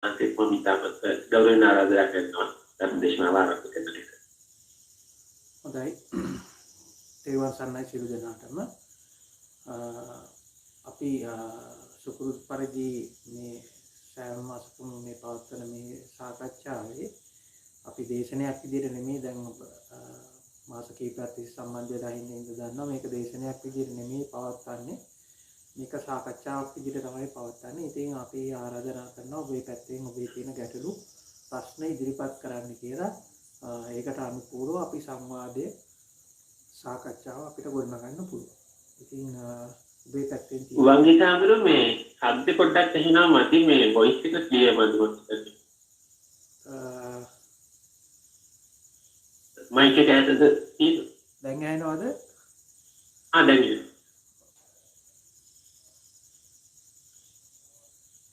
අන්තිම මිතාපත් ගෞරවයෙන් ආරාධනා කරනවා ධර්මදේශනාව ආරම්භ කරන්නට. හොඳයි. තේරුවන් සරණයි සියලු දෙනාටම. අපි සුපුරුදු පරිදි මේ සෑම මාසකම මේ පවත්වන මේ සාකච්ඡාවේ අපි දේශනයක් විදිහට නෙමෙයි දැන් මාස කිහිපයක් තිස්සේ සම්බන්ධය දහින්න ඉඳ දන්නවා මේක දේශනයක් විදිහට නෙමෙයි පවත්වන්නේ. මේක සාකච්ඡාවක් විදිහට තමයි පවත්වන්නේ. ඉතින් අපි ආරාධනා කරනවා ඔබේ පැත්තෙන් ඔබේ තියෙන ගැටලු ප්‍රශ්න ඉදිරිපත් කරන්න කියලා. ඒකට අනුකූලව අපි සංවාදයේ සාකච්ඡාව අපිට ගොඩනගන්න පුළුවන්. ඉතින් ඔබේ පැත්තෙන් තියෙන වංගිතාවරු මේ ශබ්ද පොඩ්ඩක් ඇහෙනවා මදි මේ වොයිස් එක ක්ලියර් මදි මයික් එක ඇතුළත තියෙන දැන් ඇහෙනවද? දැන්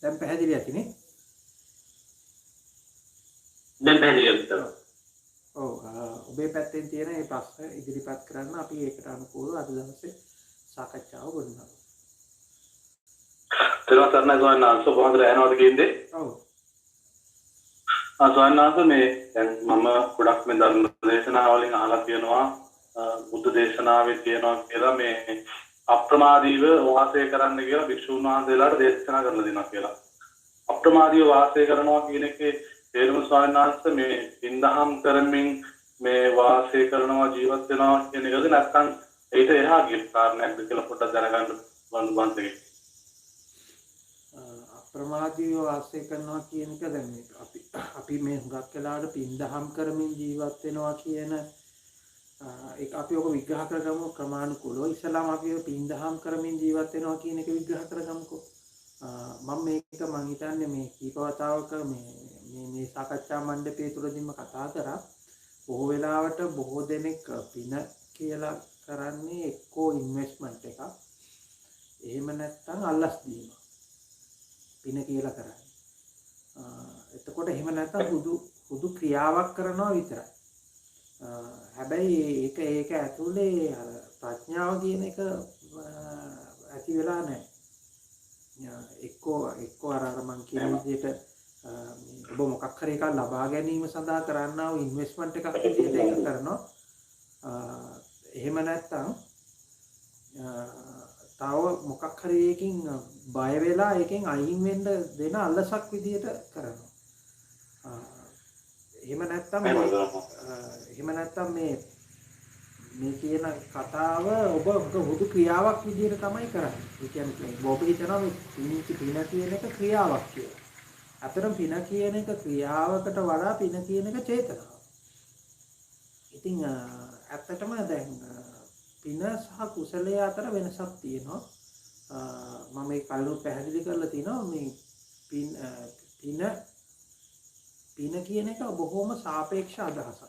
දැන් පැහැදිලි ඇතිනේ. දැන් පැහැදිලි තමයි. ඔව් ඔබේ පැත්තෙන් තියෙන මේ ප්‍රශ්න ඉදිරිපත් කරන්න අපි ඒකට අනුකූලව අද දවසේ සාකච්ඡාව ගොඩනගමු. තේරුම් ගන්න ගමන් කොහොමද යනවද කියන්නේ? ඔව්. ස්වාමීනාත් මේ දැන් මම ගොඩක් මේ ධර්ම දේශනාවලින් අහලා තියෙනවා බුද්ධ දේශනාවේ තියෙනවා කියලා මේ අප්‍රමාදීව වාසය කරන්න කියලා භික්ෂුන් වහන්සේලාට දේශනා කරලා දෙනවා කියලා. අප්‍රමාදීව වාසය කරනවා කියන එකේ තේරුම ස්වාමීනාත් මේ ඉන්දහම් කරමින් මේ වාසය කරනවා ජීවත් වෙනවා කියන එකද නැත්නම් ඒට එහා ගිය කාරණයක් කියලා පොඩ්ඩක් දැනගන්න වන්දේ. අප්‍රමාදීව වාසය කරනවා කියන එක දැන් අපි මේ හුඟක් වෙලාවට පින්දහම් කරමින් ජීවත් වෙනවා කියන ඒක අපි ඔක විග්‍රහ කරගමු ක්‍රමානුකූලව. ඉස්සලාම අපි පින්දහම් කරමින් ජීවත් වෙනවා කියන එක විග්‍රහ කරගමුකෝ. මම හිතන්නේ මේ කීපවතාවක මේ සාකච්ඡා මණ්ඩපයේ තුලදීම කතා කරා. බොහෝ වෙලාවට බොහෝ දෙනෙක් පින කියලා කරන්නේ එක්කෝ ඉන්වෙස්ට්මන්ට් එකක්. එහෙම නැත්නම් අල්ලස් දීම. පින කියලා කරන්නේ. එතකොට එහෙම නැත්නම් හුදු ක්‍රියාවක් කරනවා විතරයි. හැබැයි ඒක ඇතුලේ ප්‍රඥාව කියන එක ඇති වෙලා නැහැ. එක්කෝ අර මං කියන විදිහට ඔබ මොකක් හරි එකක් ලබා ගැනීම සඳහා කරන්නා වූ ඉන්වෙස්ට්මන්ට් එකක් විදිහට ඒක කරනවා. එහෙම නැත්නම් තව මොකක් හරි එකකින් බය වෙලා එකෙන් අයින් වෙන්න දෙන අල්ලසක් විදිහට කරනවා. එහෙම නැත්නම් මේ කියන කතාව ඔබ හුදු ක්‍රියාවක් විදිහට තමයි කරන්නේ. ඒ කියන්නේ ඔබ හිතනවා මේ පින කියන එක ක්‍රියාවක් කියලා. අතරම පින කියන එක ක්‍රියාවකට වඩා පින කියන එක චේතනාවක්. ඉතින් ඇත්තටම දැන් පින සහ කුසලයේ අතර වෙනසක් තියෙනවා. මම මේ කලින් පැහැදිලි කරලා තිනවා මේ පින කියන එක බොහොම සාපේක්ෂ අදහසක්.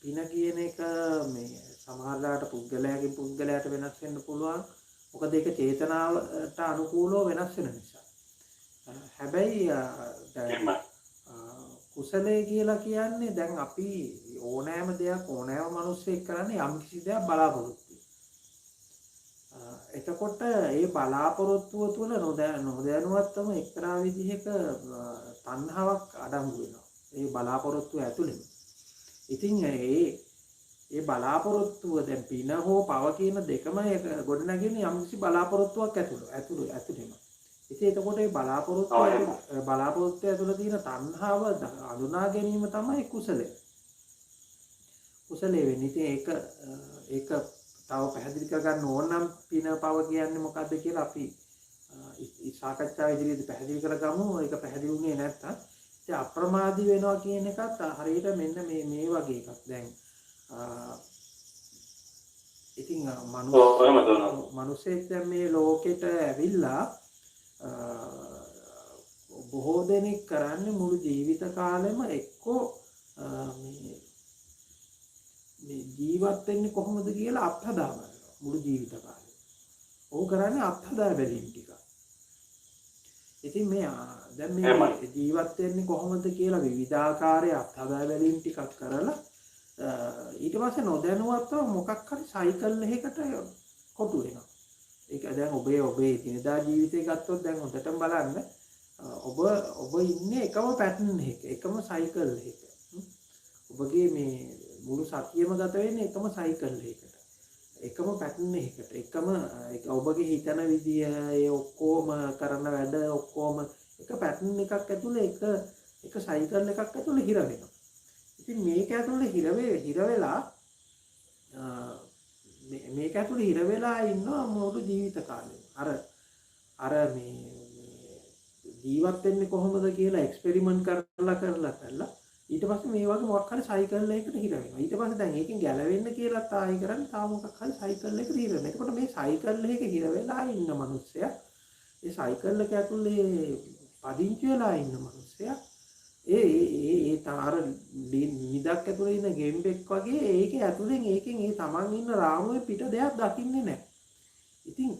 පින කියන එක මේ සමහරලාට පුද්ගලයාගෙන් පුද්ගලයාට වෙනස් වෙන්න පුළුවන්. මොකද ඒක චේතනාවට අනුකූලව වෙනස් වෙන නිසා. හැබැයි කුසලයේ කියලා කියන්නේ දැන් අපි ඕනෑම දෙයක් ඕනෑම මිනිස්සෙක් කරන්නේ යම් කිසි දෙයක් බලාපොරොත්තු වෙනවා. එතකොට ඒ බලාපොරොත්තුව තුළ නොදැනුවත්වම එක්තරා විදිහක තණ්හාවක් අඩංගු වෙනවා. ඒ බලාපොරොත්තුව ඇතුළෙම. ඉතින් ඒ බලාපොරොත්තුව දැන් පින හෝ පව කියන දෙකම ගොඩනගන්නේ යම් කිසි බලාපොරොත්තුවක් ඇතුළෙම. ඉතින් එතකොට මේ බලාපොරොත්තු ඇතුළේ තියෙන තණ්හාව අඳුනා ගැනීම තමයි කුසලය. කුසලයේ වෙන්නේ. ඉතින් ඒක තව පැහැදිලි කරගන්න ඕන නම් පින පව කියන්නේ මොකද්ද කියලා අපි සාකච්ඡා ඉදිරියේදී පැහැදිලි කරගමු. ඒක පැහැදිලි වුණේ නැත්තම් ඉතින් අප්‍රමාදී වෙනවා කියන එකත් හරියට මෙන්න මේ වගේ එකක්. දැන් ඉතින් මිනිස්සෙක් දැන් මේ ලෝකෙට ඇවිල්ලා බොහෝ දෙනෙක් කරන්නේ මුළු ජීවිත කාලෙම එක්කෝ මේ ජීවත් වෙන්නේ කොහොමද කියලා අත්හදා බලනවා මුළු ජීවිත කාලෙම. ඕක කරන්නේ අත්හදා බැලීම් ටික. ඉතින් දැන් මේ ජීවත් වෙන්නේ කොහොමද කියලා විවිධාකාරයේ අත්හදා බැලීම් ටිකක් කරලා ඊට පස්සේ නොදැනුවත්ව මොකක් හරි සයිකල් එකකට කොටු වෙනවා. ඒක දැන් ඔබේ දිනදා ජීවිතේ ගත්තොත් දැන් හොඳටම බලන්න ඔබ ඉන්නේ එකම පැටර්න් එකක, එකම සයිකල් එකක. ඔබගේ මේ මුළු සතියම ගත වෙන්නේ එකම සයිකල් එකකට. එකම පැටර්න් එකකට. එකම ඔබගේ හිතන විදිය, ඒ ඔක්කොම කරන වැඩ ඔක්කොම එක පැටර්න් එකක් ඇතුලේ එක සයිකල් එකක් ඇතුලේ හිර වෙනවා. ඉතින් මේක ඇතුලේ හිර වෙලා මේක ඇතුලේ හිර වෙලා ඉන්නවා මුළු ජීවිත කාලෙම. අර මේ ජීවත් වෙන්නේ කොහොමද කියලා එක්ස්පෙරිමන්ට් කරලා ඊට පස්සේ මේ වගේ මොකක් හරි සයිකල් එකකට හිර වෙනවා. ඊට පස්සේ දැන් ඒකෙන් ගැලවෙන්න කියලාත් ආයි කරන්නේ තාම මොකක් හරි සයිකල් එකකට හිර වෙනවා. එතකොට මේ සයිකල් එකක හිර වෙලා ඉන්න මිනිස්සයා, ඒ සයිකල් එක ඇතුලේ පදිංචි වෙලා ඉන්න මිනිස්සයා ඒ තාර නිදක් ඇතුලේ ඉන්න ගෙම්බෙක් වගේ ඒකේ ඇතුලෙන් ඒකෙන් ඒ තමන් ඉන්න රාමුවේ පිට දෙයක් දකින්නේ නැහැ. ඉතින්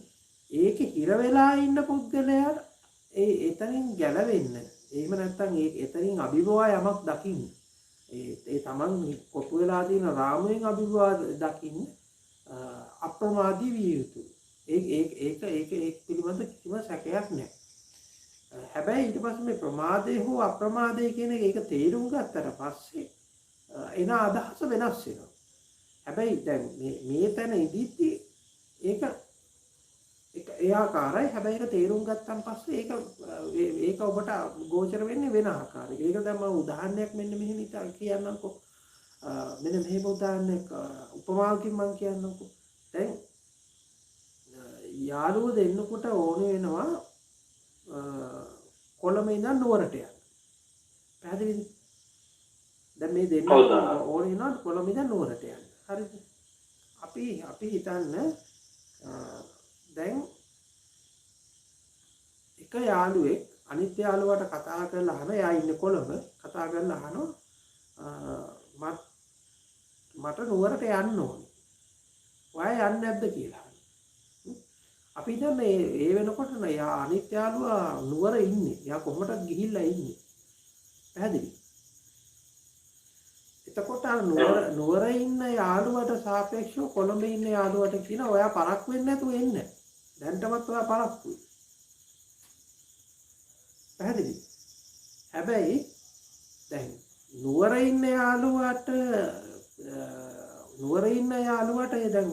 ඒකේ හිර වෙලා ඉන්න පුද්ගලයා එතනින් ගැලවෙන්න, එහෙම නැත්නම් එතනින් අභිභවා යමක් දකින්න, ඒ තමන් කොටු වෙලා තියෙන රාමුවෙන් අභිභවා දකින්න අප්‍රමාදී විය යුතුයි. ඒක පිළිබඳ කිසිම සැකයක් නැහැ. හැබැයි ඊට පස්සේ මේ ප්‍රමාදය හෝ අප්‍රමාදය කියන එක තේරුම් ගත්තට පස්සේ එන අදහස වෙනස් වෙනවා. හැබැයි දැන් මේ තැන ඉදිද්දි ඒක ඒ ආකාරයි. හැබැයි ඒක තේරුම් ගත්තන් පස්සේ ඒක ඔබට ගෝචර වෙන්නේ වෙන ආකාරයක. ඒක දැන් මම උදාහරණයක් මෙන්න මෙහෙම කියන්නම්කෝ. මෙන්න මෙහෙම උදාහරණයක් උපමාවකින් මම කියන්නම්කෝ. දැන් යාළුවෝ දෙන්නෙකුට ඕන වෙනවා කොළඹ ඉඳන් නුවරට යන්න. පැහැදිලිද? දැන් මේ දෙන්න ඕන වෙනවා කොළඹ ඉඳන් නුවරට යන්න. හරිද? අපි හිතන්න දැන් එක යාළුවෙක් අනිත් යාළුවාට කතා කරලා අහන, එයා ඉන්නේ කොළඹ, කතා කරලා අහනවා මට නුවරට යන්න ඕනේ. ඔයා යන්නේ නැද්ද කියලා. අපි හිතන්නේ ඒ වෙනකොට යා අනිත් යාළුවා නුවර ඉන්නේ. එයා කොහොමදත් ගිහිල්ලා ඉන්නේ. පැහැදිලි? එතකොට නුවර ඉන්න යාළුවට සාපේක්ෂව කොළඹ ඉන්න යාළුවට කියන ඔයා පරක් වෙන්නේ නැතුව එන්න. දැන්ටමත් ඔයා පරක්කුයි. පැහැදිලි? හැබැයි දැන් නුවර ඉන්න යාළුවට දැන්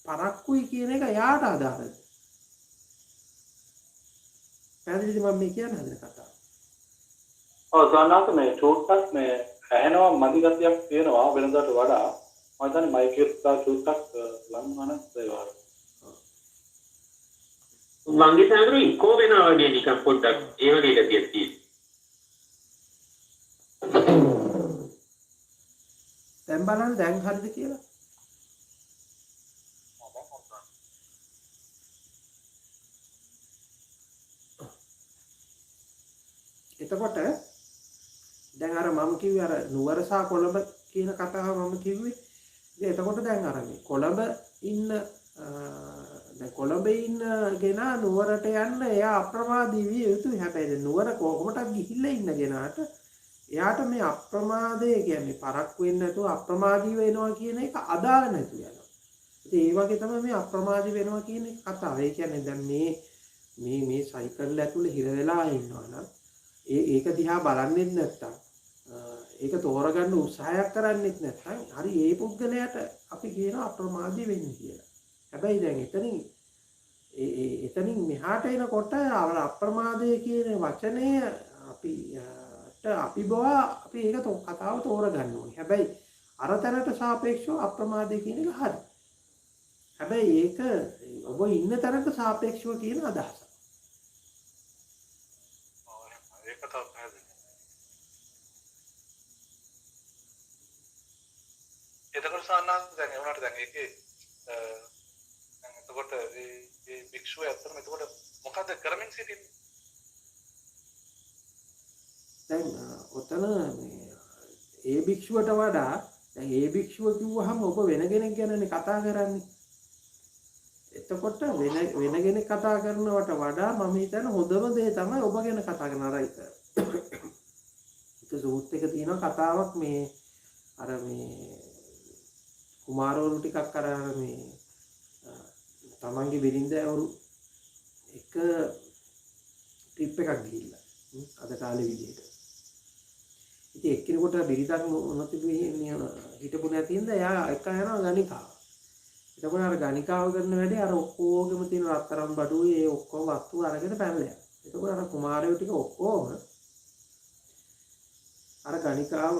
පරක්කුයි කියන එක යාට අදාළද? පැහැදිලිද මම මේ කියන්න හදන කතාව? ඔව් සානාත මේ චෝට්ටක් මේ ඇහෙනවා මදි ගතියක් තියෙනවා වෙනදාට වඩා. මම හිතන්නේ මයික් එක චෝට්ටක් ලං වන දේවල්. වංගේ සාගරු ඉකෝ වෙනවා වගේ නිකන් පොඩ්ඩක් ඒ වගේ ගතියක් තියෙනවා. දැන් බලන්න දැන් හරිද කියලා? එතකොට දැන් අර මම කිව්වේ අර නුවර සහ කොළඹ කියන කතාව මම කිව්වේ. එතකොට දැන් අර මේ කොළඹ ඉන්න ගෙනා නුවරට යන්න එයා අප්‍රමාදී විය යුතුයි. හැබැයි නුවර කොහොමදත් ගිහිල්ලා ඉන්න ගෙනාට එයාට මේ අප්‍රමාදය කියන්නේ පරක් වෙන්නේ නැතුව අප්‍රමාදී වෙනවා කියන එක අදාළ නැතු යනවා. ඉතින් ඒ වගේ තමයි මේ අප්‍රමාදී වෙනවා කියන කතාව. ඒ කියන්නේ දැන් මේ සයිකල් ඇතුලේ හිර වෙලා ඉන්නවා නම් ඒක දිහා බලන්නෙත් නැත්තම් ඒක තෝරගන්න උත්සාහයක් කරන්නෙත් නැත්නම් හරි ඒ පුද්ගලයාට අපි කියන අප්‍රමාදී වෙන්නේ කියලා. හැබැයි දැන් එතනින් මෙහාට එනකොට අප්‍රමාදය කියන වචනය අපි ඒක කතාව තෝරගන්න ඕනේ. හැබැයි අර තැනට සාපේක්ෂව අප්‍රමාදය කියන එක හරි. හැබැයි ඒක ඔබ ඉන්න තැනට සාපේක්ෂව කියන අදහස. එතකොට සානාත් දැන් ඒ වුණාට දැන් ඒකේ දැන් එතකොට මේ භික්ෂුව ඇත්තටම එතකොට මොකද කරමින් සිටින්නේ? දැන් ඔතන ඒ භික්ෂුවට වඩා දැන් ඒ භික්ෂුව කිව්වහම ඔබ වෙන කෙනෙක් ගැනනේ කතා කරන්නේ. එතකොට වෙන කෙනෙක් කතා කරනවට වඩා මම හිතන්නේ හොඳම දේ තමයි ඔබ ගැන කතා කරන අර එක සූත් එක තියෙන කතාවක් මේ අර මේ කුමාරවරු ටිකක් අර මේ තමන්ගේ බිරින්දවරු එක ට්‍රිප් එකක් ගිහිල්ලා අද කාලේ විදිහට. ඉතින් එක්කෙනෙකුට බිරිඳක් නොතිබී හිටපු නැතිඳ එයා එක යනවා ගණිකාව. එතකොට අර ගණිකාව කරන වැඩේ අර ඔක්කොගෙම තියෙන රත්තරන් බඩුවේ ඒ ඔක්කොම වස්තු අරගෙන පැනලා යනවා. එතකොට අර කුමාරයෝ ටික ඔක්කොම අර ගණිකාව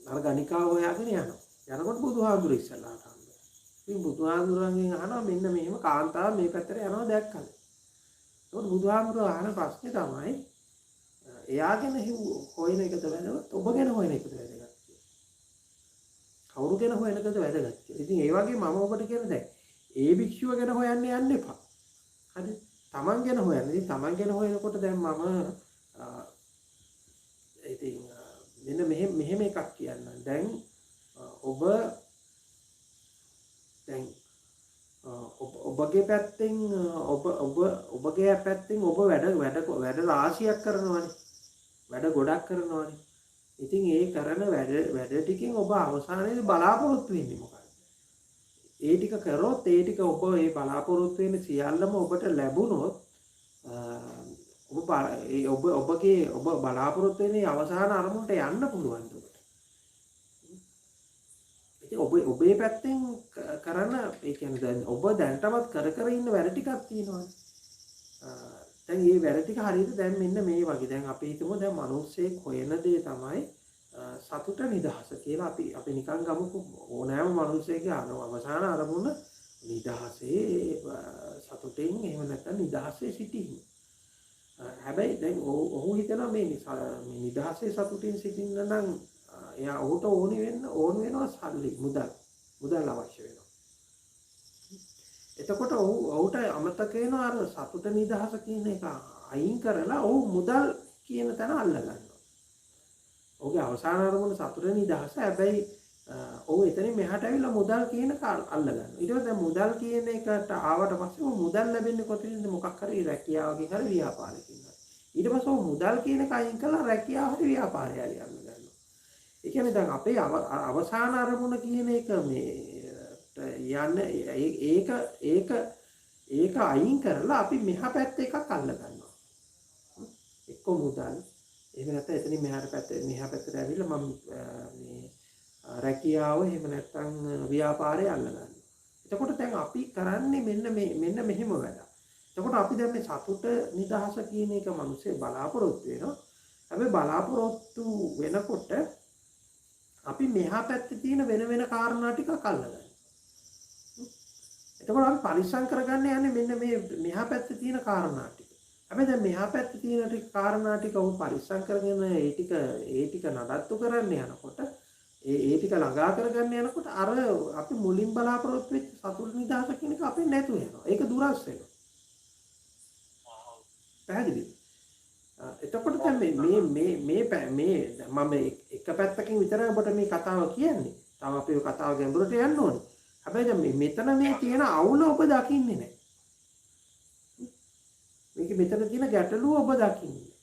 අර ගණිකාව හොයාගෙන යනවා. යනකොට බුදුහාමුදුරු ඉස්සල්ලාට හම්බෙනවා. ඉතින් බුදුහාමුදුරන්ගෙන් අහනවා මෙන්න මෙහෙම කාන්තාව මේ පැත්තට යනවා දැක්කද? ඒකට බුදුහාමුදුරු අහන ප්‍රශ්නේ තමයි එයාගෙන හොයන එකද වැදගත් ඔබ ගැන හොයන එකද වැදගත් කවුරු ගැන හොයන එකද වැදගත් ඉතින් ඒ වගේ මම ඔබට කියන දැන් ඒ භික්ෂුව ගැන හොයන්න යන්න එපා හරි තමන් ගැන හොයන්න ඉතින් තමන් ගැන හොයනකොට දැන් මම ඉතින් මෙහෙම එකක් කියන්නම් දැන් ඔබගේ පැත්තෙන් ඔබගේ පැත්තෙන් ඔබ වැඩ රාශියක් කරනවානේ වැඩ ගොඩක් කරනවානේ. ඉතින් ඒ කරන වැඩ ටිකෙන් ඔබ අවසානයේදී බලාපොරොත්තු වෙන්නේ මොකක්ද? ඒ ටික කරොත් ඒ ටික ඔබ ඒ බලාපොරොත්තු වෙන සියල්ලම ඔබට ලැබුණොත් ඔබ බලාපොරොත්තු වෙන අවසාන අරමුණට යන්න පුළුවන් ඔබට. ඉතින් ඔබේ පැත්තෙන් කරන ඒ කියන්නේ දැන් ඔබ දැනටමත් කර ඉන්න වැඩ ටිකක් තියෙනවානේ. දැන් මේ වැඩ ටික හරියට දැන් මෙන්න මේ වගේ දැන් අපි හිතමු දැන් මිනිස්සෙක් හොයන දේ තමයි සතුට නිදහස කියලා අපි නිකන් ගමුකෝ ඕනෑම මිනිස්සෙකගේ අවසාන අරමුණ නිදහසේ සතුටෙන් එහෙම නැත්නම් නිදහසේ සිටීම. හැබැයි දැන් ඔහු හිතනවා මේ නිදහසේ සතුටින් සිටින්න නම් එයා ඔහුට ඕන වෙනවා සල්ලි මුදල් අවශ්‍ය වෙනවා. එතකොට ඔහුට අමතක වෙනවා අර සතුට නිදහස කියන එක අයින් කරලා ඔහු මුදල් කියන තැන අල්ල ගන්නවා. ඔහුගේ අවසාන අරමුණ සතුට නිදහස. හැබැයි ඔහු එතනින් මෙහාට ඇවිල්ලා මුදල් කියන එක අල්ල ගන්නවා. ඊට පස්සේ මුදල් කියන එකට ආවට පස්සේ ඔහු මුදල් ලැබෙන්නේ කොතනින්ද මොකක් හරි රැකියාවකින් හරි ව්‍යාපාරයකින් හරි. ඊට පස්සේ ඔහු මුදල් කියන එක අයින් කරලා රැකියාව හරි ව්‍යාපාරය හරි අල්ල ගන්නවා. ඒ කියන්නේ දැන් අපේ අවසාන අරමුණ කියන එක මේ යන්න ඒක අයින් කරලා අපි මෙහා පැත්තේ එකක් අල්ල ගන්නවා. එක්ක මුදල් එහෙම නැත්නම් එතනින් මෙහා පැත්තට ඇවිල්ලා මම මේ රැකියාව එහෙම නැත්නම් ව්‍යාපාරය අල්ල ගන්නවා. එතකොට දැන් අපි කරන්නේ මෙන්න මෙහෙම වැඩ. එතකොට අපි දැන් මේ සතුට නිදහස කියන එක මිනිස්සේ බලාපොරොත්තු වෙනවා. හැබැයි බලාපොරොත්තු වෙනකොට අපි මෙහා පැත්තේ තියෙන වෙන කාරණා ටිකක් අල්ල ගන්නවා. එතකොට අපි පරිස්සම් කරගන්න යන්නේ මෙන්න මේ මෙහා පැත්තේ තියෙන කාරණා ටික. හැබැයි දැන් මෙහා පැත්තේ තියෙන කාරණා ටික උන් පරිස්සම් කරගෙන ඒ ටික නඩත්තු කරන්න යනකොට ඒ ටික ළඟා කරගන්න යනකොට අර අපි මුලින් බලාපොරොත්තු වෙච්ච සතුට නිදහස කියන එක අපෙන් නැතු වෙනවා. ඒක දුරස් වෙනවා. පැහැදිලිද? එතකොට දැන් මේ මම එක පැත්තකින් විතරයි ඔබට මේ කතාව කියන්නේ. තව අපි ඔය කතාව ගැඹුරට යන්න ඕනේ. හැබැයි දැන් මෙතන මේ තියෙන අවුල ඔබ දකින්නේ නැහැ. මෙතන තියෙන ගැටලුව ඔබ දකින්නේ.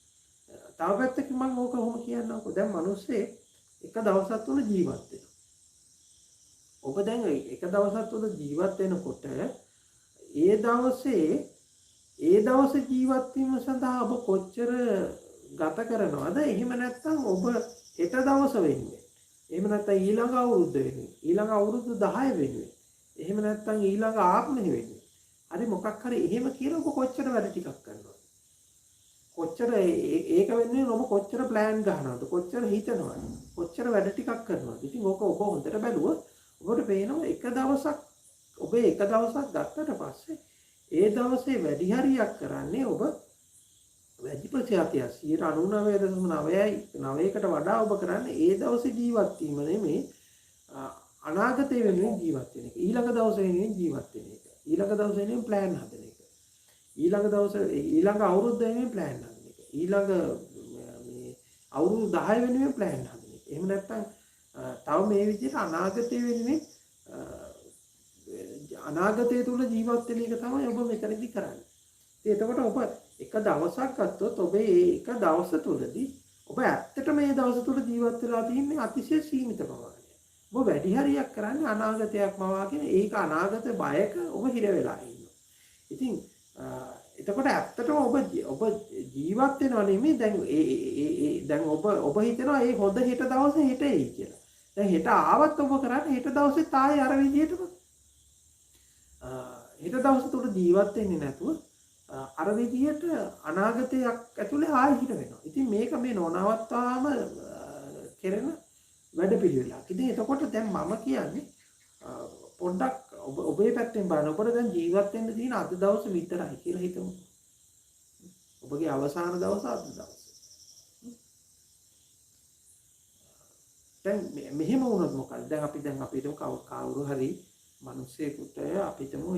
තව පැත්තකින් මම ඕක කොහොම කියන්නම්කෝ. දැන් මිනිස්සේ එක දවසක් තුන ජීවත් වෙනවා. ඔබ දැන් එක දවසක් තුන ජීවත් වෙනකොට ඒ දවසේ ජීවත් වීම සඳහා ඔබ කොච්චර ගත කරනවද? එහෙම නැත්නම් ඔබ හෙට දවස වෙන්නේ. එහෙම නැත්නම් ඊළඟ අවුරුද්ද වෙන්නේ. ඊළඟ අවුරුදු 10 වෙන්නේ. එහෙම නැත්නම් ඊළඟ ආත්මෙ වෙන්නේ. හරි මොකක් හරි එහෙම කියලා ඔබ කොච්චර වැඩ ටිකක් කරනවද? කොච්චර ඒක වෙන්නේ ඔබ කොච්චර ප්ලෑන් ගන්නවද? කොච්චර හිතනවද? කොච්චර වැඩ ටිකක් කරනවද? ඉතින් ඔබ හොඳට බැලුවොත් ඔබට පේනවා එක දවසක් ගත්තට පස්සේ ඒ දවසේ වැඩි හරියක් කරන්නේ ඔබ වැඩි ප්‍රතිශතයක් 99.9කට වඩා ඔබ කරන්නේ ඒ දවසේ ජීවත් වීම නෙමෙයි අනාගතේ වෙනුවෙන් ජීවත් වෙන එක. ඊළඟ දවසේ වෙනුවෙන් ජීවත් වෙන එක. ඊළඟ දවසේ වෙනුවෙන් ප්ලෑන් හදන එක. ඊළඟ අවුරුද්ද වෙනුවෙන් ප්ලෑන් හදන එක. ඊළඟ මේ අවුරුදු 10 වෙනුවෙන් ප්ලෑන් හදන එක. එහෙම නැත්නම් තව මේ විදිහට අනාගතේ වෙනුවෙන් අනාගතය තුල ජීවත් වෙන එක තමයි ඔබ මෙතනදී කරන්නේ. එතකොට ඔබ එක දවසක් ගත්තොත් ඔබ ඒ එක දවස තුලදී ඔබ ඇත්තටම මේ දවස තුල ජීවත් වෙලා තින්නේ අතිශය සීමිත ප්‍රමාණයක්. ඔබ වැඩි හරියක් කරන්නේ අනාගතයක් මවාගෙන ඒක අනාගත බයක ඔබ හිර වෙලා ඉන්නවා. ඉතින් එතකොට ඇත්තටම ඔබ ජීවත් වෙනව නෙමෙයි දැන් ඔබ හිතනවා මේ හොඳ හෙට දවසේ හෙට එයි කියලා. දැන් හෙට ආවත් ඔබ කරන්නේ හෙට දවසේ තායි අර විදිහටම හෙට දවසේ තුල ජීවත් වෙන්නේ නැතුව අර විදිහට අනාගතයක් ඇතුලේ ආයෙ හිට වෙනවා. ඉතින් මේක මේ නොනවත්වාම කෙරෙන වැඩපිළිවෙලක්. ඉතින් එතකොට දැන් මම කියන්නේ පොඩ්ඩක් ඔබේ පැත්තෙන් බලන්න. ඔබට දැන් ජීවත් වෙන්න තියෙන අද දවස විතරයි කියලා හිතමු. ඔබගේ අවසාන දවස අද දවස. දැන් මෙහෙම වුණොත් මොකද? දැන් අපි හිතමු කවුරු හරි මිනිස්සෙකුට අපි හිතමු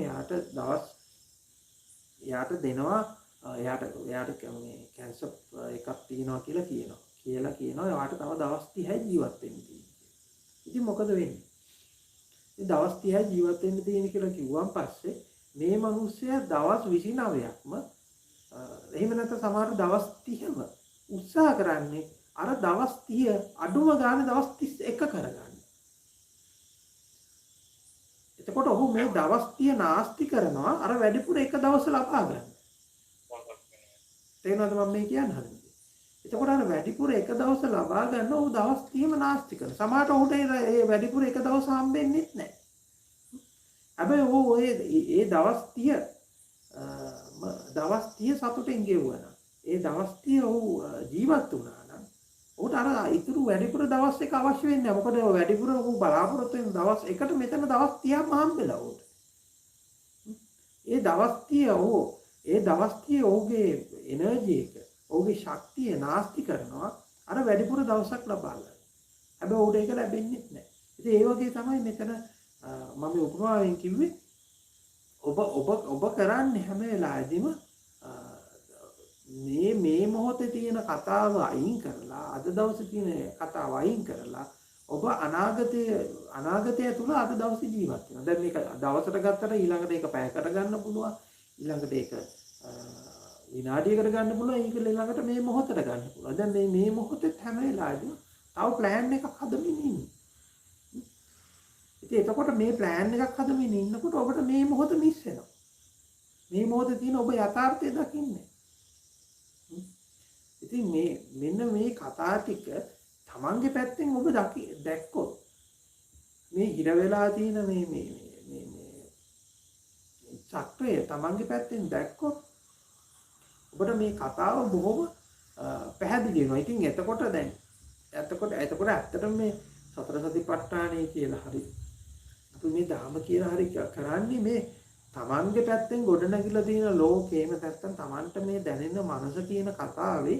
එයාට දෙනවා එයාට මේ කැන්සර් එකක් තියෙනවා කියලා කියනවා. එයාට තව දවස් 30යි ජීවත් වෙන්න තියෙනවා. ඉතින් මොකද වෙන්නේ? දවස් 30යි ජීවත් වෙන්න තියෙන කියලා කිව්වන් පස්සේ මේ මිනිස්සයා දවස් 29ක්ම එහෙම නැත්නම් සමහර දවස් 30ම උත්සාහ කරන්නේ අර දවස් 30 අඩුම ගානේ දවස් 31 කරගන්න. එතකොට ඔහු මේ දවස් 30 නාස්ති කරනවා අර වැඩිපුර එක දවස ලබා ගන්න. තේරෙනවද මම මේ කියන්න හදන්නේ? එතකොට අර වැඩිපුර එක දවස ලබා ගන්න ඔහු දවස් 30ම නාස්ති කරනවා. සමහරට ඔහුට ඒ වැඩිපුර එක දවස හම්බෙන්නේ නැහැ. හැබැයි ඔහු ඒ දවස් 30 සතුටින් ගෙවුවා. ඒ දවස් 30 ඔහු ජීවත් වුණා නම් ඔහුට අර ඉතුරු වැඩිපුර දවස් එක අවශ්‍ය වෙන්නේ නැහැ. මොකද වැඩිපුර ඔහු බලාපොරොත්තු වෙන දවස් එකට මෙතන දවස් 30ක්ම හම්බෙලා ඔහුට. ඒ දවස් 30 ඔහුගේ එනර්ජි එක ඔහුගේ ශක්තිය නාස්ති කරනවා අර වැඩිපුර දවසක් ලබා ගන්න. හැබැයි ඔහුට ඒක ලැබෙන්නේ නැහැ. ඉතින් ඒ වගේ තමයි මෙතන මම උපමාවෙන් කිව්වේ ඔබ කරන්නේ හැම වෙලාවෙදිම මේ මොහොතේ තියෙන කතාව අයින් කරලා අද දවසේ තියෙන කතාව අයින් කරලා ඔබ අනාගතය තුල අද දවසේ ජීවත් වෙනවා. දැන් මේක දවසට ගත්තට ඊළඟට ඒක පැයකට ගන්න පුළුවන්. ඊළඟට ඒක විනාඩියකට ගන්න පුළුවන්. ඒක ඊළඟට මේ මොහොතට ගන්න පුළුවන්. දැන් මේ මොහොතේ හැම වෙලාවෙදිම තව ප්ලෑන් එකක් හදමින් ඉන්නේ. ඉතින් එතකොට මේ ප්ලෑන් එකක් හදමින් ඉන්නකොට ඔබට මේ මොහොත මිස් වෙනවා. මේ මොහොතේ තියෙන ඔබ යථාර්ථය දකින්නේ. ඉතින් මෙන්න මේ කතා ටික තමන්ගේ පැත්තෙන් ඔබ දැක්කොත් මේ හිර වෙලා තියෙන මේ චක්‍රය තමන්ගේ පැත්තෙන් දැක්කොත් ඔබට මේ කතාව බොහොම පැහැදිලි වෙනවා. ඉතින් එතකොට ඇත්තටම මේ සතර සතිපට්ඨානය කියලා හරි අපි මේ ධර්ම කියලා හරි කරන්නේ මේ තමන්ගේ පැත්තෙන් ගොඩනැගිලා තියෙන ලෝකේම නැත්තම් තමන්ට මේ දැනෙන මනස කියන කතාවේ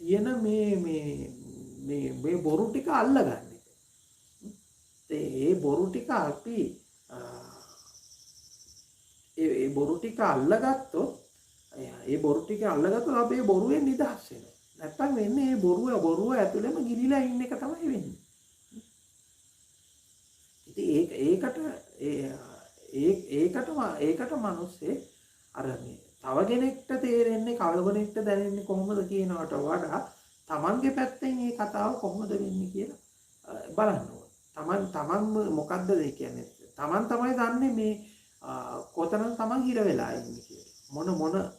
තියෙන මේ බොරු ටික අල්ලගන්න එක. ඒ බොරු ටික අපි ඒ බොරු ටික අල්ලගත්තොත් අපි ඒ බොරුවෙන් නිදහස් වෙනවා. නැත්තම් වෙන්නේ මේ බොරුව ඇතුළෙම ගිලිලා ඉන්න එක තමයි වෙන්නේ. ඉතින් ඒකට මිනිස්සේ අර මේ තව කෙනෙක්ට තේරෙන්නේ කවගෙනෙක්ට දැනෙන්නේ කොහොමද කියනකට වඩා තමන්ගේ පැත්තෙන් මේ කතාව කොහොමද වෙන්නේ කියලා බලන්න ඕන. තමන් මොකද්ද ඒ කියන්නේ? තමන් තමයි දන්නේ මේ කොතන තමන් හිර වෙලා ඉන්නේ කියලා.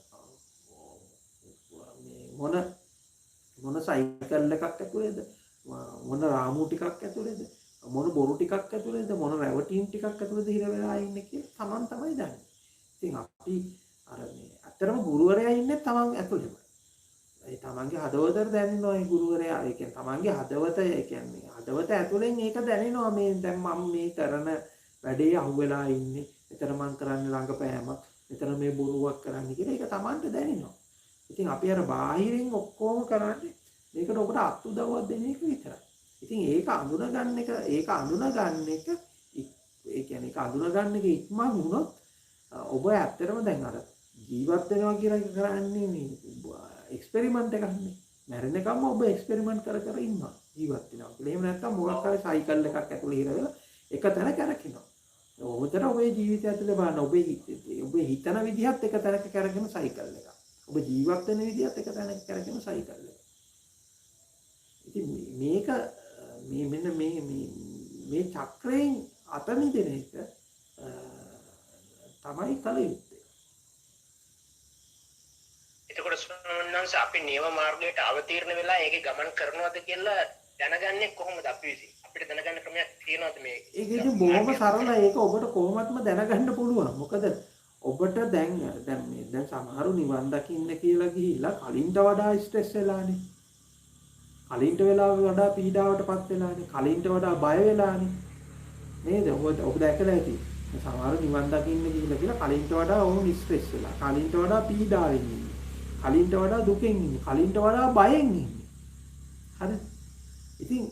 මොන සයිකල් එකක් ඇතුලේද? මොන රාමු ටිකක් ඇතුලේද? මොන බොරු ටිකක් ඇතුලේද? මොන රැවටීම් ටිකක් ඇතුලේද හිර වෙලා ඉන්නේ කියලා තමන් තමයි දන්නේ. ඉතින් අපි අර මේ අතරම ගුරුවරයා ඉන්නේ තමන් ඇතුළේම. ඒ තමන්ගේ හදවතට දැනෙනවා ඒ ගුරුවරයා. ඒ කියන්නේ තමන්ගේ හදවත ඇතුලෙන් ඒක දැනෙනවා මේ දැන් මම මේ කරන වැඩේ අහුවෙලා ඉන්නේ. මෙතන මම කරන්නේ රංගපෑමක්. මෙතන මේ බොරුවක් කරන්නේ කියලා ඒක තමන්ට දැනෙනවා. ඉතින් අපි අර බාහිරින් ඔක්කොම කරන්නේ මේකට ඔබට අත්උදව්වක් දෙන එක විතරයි. ඉතින් ඒක අඳුනගන්න එක ඒ කියන්නේ ඒක අඳුනගන්න එක ඉක්මන් වුණොත් ඔබ ඇත්තටම දැන් අර ජීවත් වෙනවා කියලා කරන්නේ මේ එක්ස්පෙරිමන්ට් එකක් නේ. මැරෙනකම්ම ඔබ එක්ස්පෙරිමන්ට් කර ඉන්නවා ජීවත් වෙනවා කියලා. එහෙම නැත්නම් මොකක් හරි සයිකල් එකක් ඇතුලේ හිර වෙලා එක තැන කරකිනවා. ඔබතර ඔබේ ජීවිතය ඇතුලේ බලන්න ඔබේ හිතන විදිහත් එක තැනක කරගෙන සයිකල් එකක්. ඔබ ජීවත් වෙන විදිහත් එක තැනක කරගෙන සයිකල් එකක්. ඉතින් මේක මෙන්න මේ චක්‍රයෙන් අත මිදෙන එක තමයි කල යුත්තේ. එතකොට ස්වාමීන් අපි නියම මාර්ගයට අවතීර්ණ වෙලා ඒකේ ගමන් කරනවද කියලා දැනගන්නේ කොහොමද අපි විසින්? අපිට දැනගන්න ක්‍රමයක් තියෙනවද මේ? ඒක ඉතින් බොහොම සරලයි. ඒක ඔබට කොහොමත්ම දැනගන්න පුළුවන්. මොකද ඔබට දැන් සමහරු නිවන් දකින්න කියලා ගිහිල්ලා කලින්ට වඩා ස්ට්‍රෙස් වෙලානේ. කලින්ට වඩා පීඩාවටපත් වෙලානේ. කලින්ට වඩා බය වෙලානේ. නේද? ඔබ දැකලා ඇති. සමහරු නිවන් දකින්න ගිහිල්ලා කියලා කලින්ට වඩා ඔවුන් ස්ට්‍රෙස් වෙලා. කලින්ට වඩා පීඩාවෙන් ඉන්නේ. කලින්ට වඩා දුකෙන් ඉන්නේ. කලින්ට වඩා බයෙන් ඉන්නේ. හරි. ඉතින්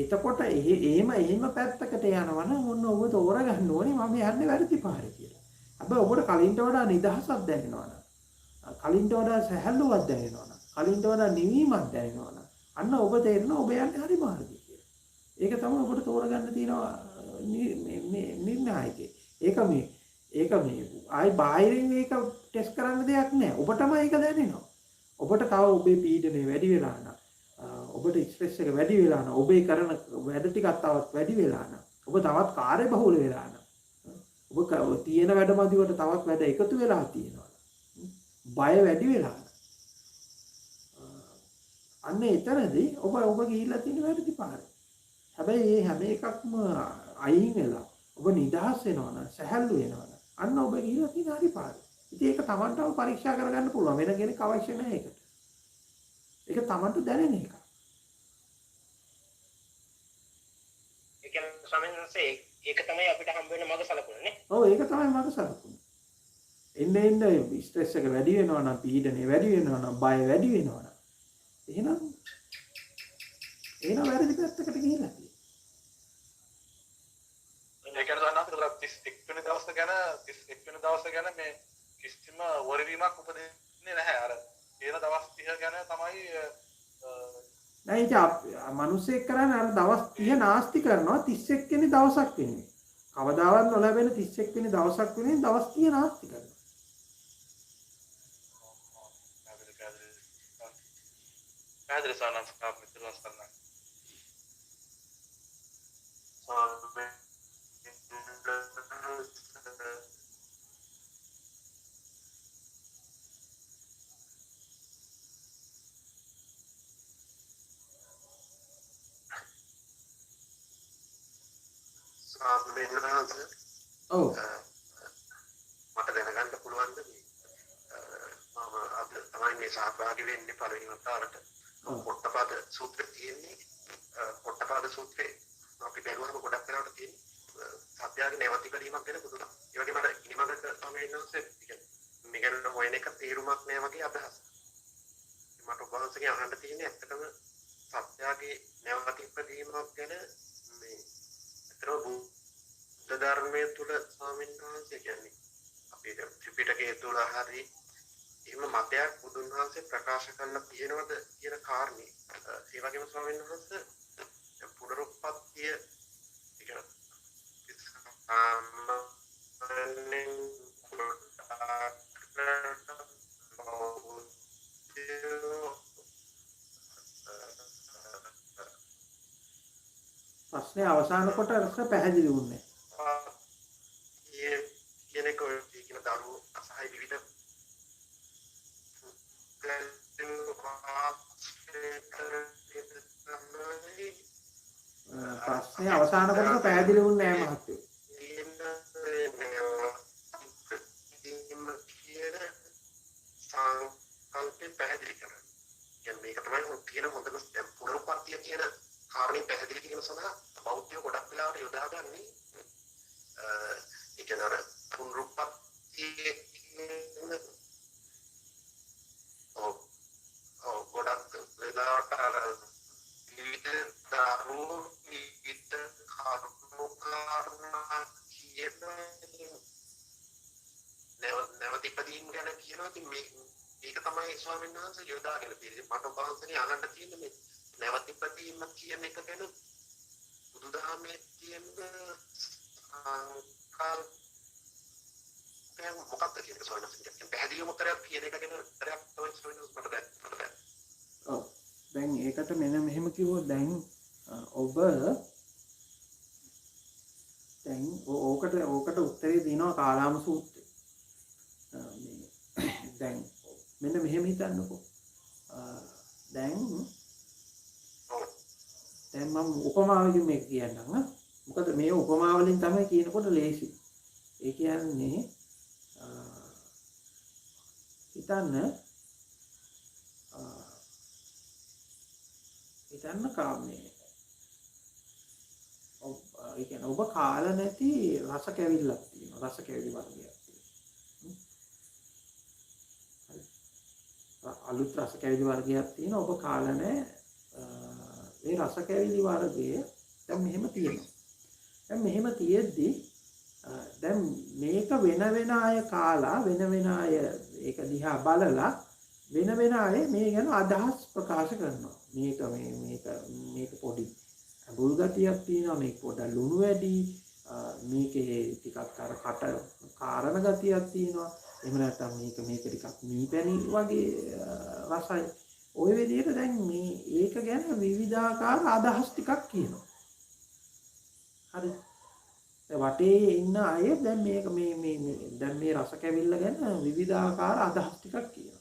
එතකොට එහෙම පැත්තකට යනවනම් ඔන්න ඔබ තෝරගන්න ඕනේ මම යන්නේ වැරදි පාරේ කියලා. හැබැයි ඔබට කලින්ට වඩා නිදහසක් දැනෙනවනම්, කලින්ට වඩා සැහැල්ලුවක් දැනෙනවනම්, කලින්ට වඩා නිවීමක් දැනෙනවනම් අන්න ඔබ තේරෙනවා ඔබ යන්නේ හරි මාර්ගය කියලා. ඒක තමයි ඔබට තෝරගන්න තියෙනවා නිර්ණායකේ. ඒක මේ ආයි බාහිරින් මේක ටෙස්ට් කරන්න දෙයක් නැහැ. ඔබටම ඒක දැනෙනවා. ඔබට තව ඔබේ පීඩනය වැඩි වෙලා නම්, ඔබට ස්ට්‍රෙස් එක වැඩි වෙලා නම්, ඔබේ කරන වැඩ ටිකක් තවත් වැඩි වෙලා නම්, ඔබ තවත් කාර්යබහුල වෙලා නම්, ඔබ තියෙන වැඩමදිවට තවත් වැඩ එකතු වෙලා තියෙනවා. බය වැඩි වෙලා නම්, අන්න එතනදී ඔබ ගිහිල්ලා තියෙන වැරදි පාරේ. හැබැයි මේ හැම එකක්ම අයින් වෙලා ඔබ නිදහස් වෙනවා නම්, සැහැල්ලු වෙනවා නම් අන්න ඔබ ගිහිල්ලා තියෙන හරි පාරේ. ඉතින් ඒක Tamanටම පරීක්ෂා කරගන්න පුළුවන්. වෙන කෙනෙක් අවශ්‍ය නැහැ ඒකට. ඒක Tamanට දැනෙන එක. ඒ කියන්නේ ස්වාමීන් වහන්සේ ඒක තමයි අපිට හම්බ වෙන මඟ සලකුණ නේ. ඔව් ඒක තමයි මඟ සලකුණ. එන්න ස්ට්‍රෙස් එක වැඩි වෙනවා නම්, පීඩනය වැඩි වෙනවා නම්, බය වැඩි වෙනවා නම් එහෙනම් වැරදි පැත්තකට ගිහිල්ලා තියෙනවා. ඒ කියන්නේ සන්නත් 31 වෙනි දවස ගැන මේ කිසිම වරවීමක් උපදින්නේ නැහැ. අර කියන දවස් 30 ගැන තමයි නෑ ඉතින් මිනිස්සෙක් කරන්නේ අර දවස් 30 නාස්ති කරනවා 31 වෙනි දවසක් වෙන්නේ. කවදාවත් නොලැබෙන 31 වෙනි දවසක් වෙන්නේ දවස් 30 නාස්ති කරනවා. පැහැදිලි සන්නත් කාපිටලස් කරනවා. ඔව් මට දැනගන්න පුළුවන්ද මේ මම අද තමයි මේ සහභාගී වෙන්නේ පළවෙනි වතාවට. පොට්ටපාද සූත්‍රය තියෙන්නේ. පොට්ටපාද සූත්‍රේ අපි බැලුවම ගොඩක් වෙලාවට තියෙන්නේ සත්‍යයේ නැවතිපරීමක් ගැන බුදුදහම. ඒ වගේම අර ඉනිමකට තමයි එන්නොස්සේ මේක හොයන එක තීරුමක් නෑ වගේ අදහස්. මට ඔබ වහන්සේගෙන් අහන්න තියෙන්නේ ඇත්තටම සත්‍යයේ නැවතිපරීමක් ගැන මේ අතර ධර්මයේ තුල ස්වාමීන් වහන්සේ කියන්නේ අපේ ත්‍රිපිටකයේ තුල හරි එහෙම මතයක් බුදුන් වහන්සේ ප්‍රකාශ කරලා තියෙනවද කියන කාරණේ. ඒ වගේම ස්වාමීන් වහන්සේ පුනරුත්පත්තිය ප්‍රශ්නේ අවසාන කොටස පැහැදිලි වුණේ. කියනක කියන දරුවෝ අසහාය විවිධ ප්‍රශ්නේ අවසාන කොටස පැහැදිලි වුණේ නැහැ මහත්තයෝ. සංකල්පේ පැහැදිලි කරන්නේ. කියන්නේ මේක තමයි තියෙන හොඳම පුනරුත්පත්තිය කියන කාරණේ පැහැදිලි කිරීම සඳහා බෞද්ධයෝ ගොඩක් වෙලාවට යොදාගන්නේ ඒ කියන්නේ අර පුනරුත්පත්තිය ගොඩක් වෙලාවට අර විවිධ දරුවෝ විවිධ කාරණා කියන නැවතිපදීම් ගැන කියනවා. ඉතින් මේක තමයි ස්වාමීන් වහන්සේ යොදාගෙන තියෙන්නේ. මට ඔබ වහන්සේ අහන්න තියෙන්නේ මේ නැවතිපදීම කියන එක ගැන බුදුදහමේ තියෙන මොකක්ද කියන එක ස්වාමීන් වහන්සේ පැහැදිලිවම උත්තරයක් කියන එක ගැන උත්තරයක් තමයි ස්වාමීන් වහන්සේ මට දැන්. ඔව් දැන් ඒකට මෙන්න මෙහෙම කිව්වොත් දැන් ඔබ දැන් ඕකට උත්තරේ දෙනවා කාලාම සූත්‍රය. දැන් මෙන්න මෙහෙම හිතන්නකෝ. දැන් මම උපමාවකින් මේක කියන්නම්. මොකද මේ උපමාවලින් තමයි කියනකොට ලේසි. ඒ කියන්නේ හිතන්න කාමයේ ඒ කියන්නේ ඔබ කාලා නැති රස කැවිල්ලක් තියෙනවා. රස කැවිලි වර්ගයක් තියෙනවා. අලුත් රස කැවිලි වර්ගයක් තියෙනවා. ඔබ කාලා නැහැ. මේ රස කැවිලි වර්ගය දැන් මෙහෙම තියෙනවා. දැන් මෙහෙම තියෙද්දි දැන් මේක වෙන වෙන අය කාලා වෙන වෙන අය ඒක දිහා බලලා වෙන වෙන අය මේ ගැන අදහස් ප්‍රකාශ කරනවා. මේක පොඩි අඹුල් ගතියක් තියෙනවා. මේක පොඩ්ඩක් ලුණු වැඩි. මේකේ ටිකක් අර කට කාරණ ගතියක් තියෙනවා. එහෙම නැත්නම් මේක ටිකක් මීපැණි වගේ රසයි. ওই විදිහට දැන් මේ ඒක ගැන විවිධාකාර අදහස් ටිකක් කියනවා. හරි. වටේ ඉන්න අය දැන් දැන් මේ රස කැවිල්ල ගැන විවිධාකාර අදහස් ටිකක් කියනවා.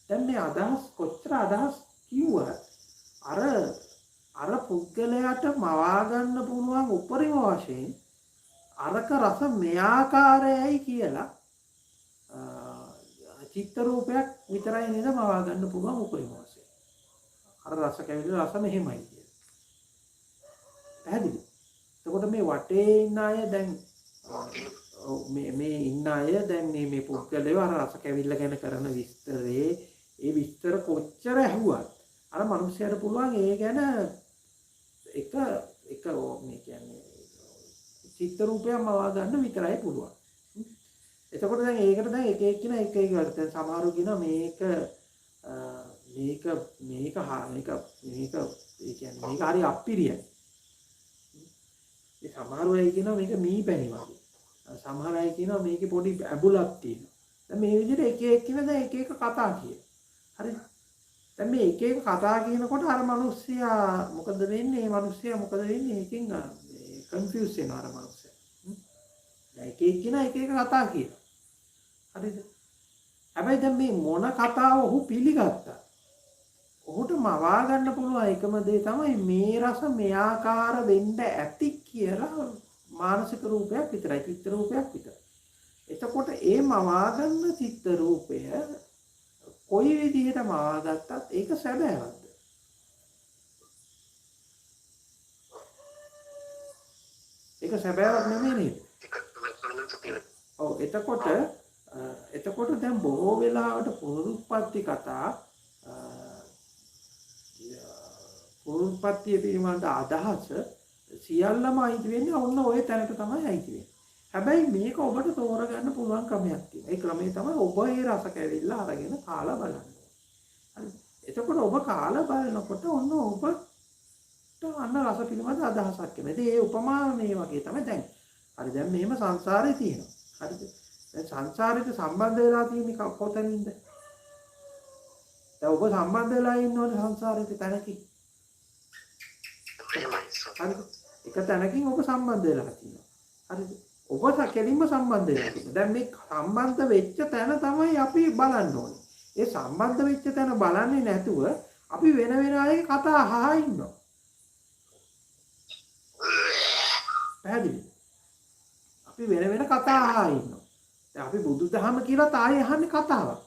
දැන් මේ අදහස් කොච්චර අදහස් කිව්වත් අර පුද්ගලයාට මවා ගන්න පුළුවන් උපරිම වශයෙන් අරක රස මෙයාකාරයයි කියලා චිත්ත රූපයක් විතරයි නේද මවා ගන්න පුළුවන් උපරිම වශයෙන්. අර රස කැවිල්ල රස මෙහෙමයි කියලා. පැහැදිලි? එතකොට මේ වටේ ඉන්න අය දැන් මේ ඉන්න අය දැන් මේ පුද්ගලයව අර රස කැවිල්ල ගැන කරන විස්තරේ ඒ විස්තර කොච්චර ඇහුවත් අර මිනිස්සුන්ට පුළුවන් ඒ ගැන එක මේ කියන්නේ චිත්ත රූපයක් මවා ගන්න විතරයි පුළුවන්. එතකොට දැන් ඒකට දැන් එක එක්කිනා එක වර්ත සමහරව කියනවා මේක ඒ කියන්නේ මේක හරි අප්පිරියයි. ඒ සමහර අය කියනවා මේක මීපැණි වගේ. සමහර අය කියනවා මේකේ පොඩි ඇඹුලක් තියෙනවා. දැන් මේ විදිහට එක එක්කිනා දැන් එක කතා කියනවා. හරිද? දැන් මේ එක කතා කියනකොට අර මිනිස්සයා මොකද වෙන්නේ? මේ මිනිස්සයා මොකද වෙන්නේ? එකකින් කන්ෆියුස් වෙනවා අර මිනිස්සයා. දැන් එක එක්කිනා එක කතා කියනවා. හරිද? හැබැයි දැන් මේ මොන කතාව ඔහු පිළිගත්තා. ඔහුට මවා ගන්න පුළුවන් එකම දේ තමයි මේ රස මෙයාකාර වෙන්න ඇති කියලා මානසික රූපයක් විතරයි, චිත්ත රූපයක් විතරයි. එතකොට ඒ මවා ගන්න චිත්ත රූපය කොයි විදිහට මවා ගත්තත් ඒක සැබෑවක්ද? ඒක සැබෑවක් නෙමෙයි නේද? ඔව්. එතකොට දැන් බොහෝ වෙලාවට පුනරුත්පත්ති කතා පුනරුත්පත්තිය පිළිබඳ අදහස සියල්ලම අයිති වෙන්නේ ඔන්න ඔය තැනට තමයි අයිති වෙන්නේ. හැබැයි මේක ඔබට තෝරගන්න පුළුවන් ක්‍රමයක් තියෙනවා. ඒ ක්‍රමය තමයි ඔබ ඒ රස කැවිල්ල අරගෙන කාලා බලන්න. හරි. එතකොට ඔබ කාලා බලනකොට ඔන්න ඔබට අන්න රස පිළිබඳ අදහසක් එනවා. ඉතින් ඒ උපමාව මේ වගේ තමයි දැන්. හරි දැන් මෙහෙම සංසාරේ තියෙනවා. හරිද? දැන් සංසාරෙට සම්බන්ධ වෙලා තියෙන්නේ කොතනින්ද? දැන් ඔබ සම්බන්ධ වෙලා ඉන්නවනේ සංසාරෙට තැනකින්. හරිද? එක තැනකින් ඔබ සම්බන්ධ වෙලා තියෙනවා. හරිද? ඔබ කෙලින්ම සම්බන්ධ වෙලා තියෙනවා. දැන් මේ සම්බන්ධ වෙච්ච තැන තමයි අපි බලන්න ඕනේ. ඒ සම්බන්ධ වෙච්ච තැන බලන්නේ නැතුව අපි වෙන වෙන අයගේ කතා අහා ඉන්නවා. පැහැදිලි? අපි වෙන වෙන කතා අහා ඉන්නවා. දැන් අපි බුදුදහම කියලා තායි අහන්නේ කතාවක්.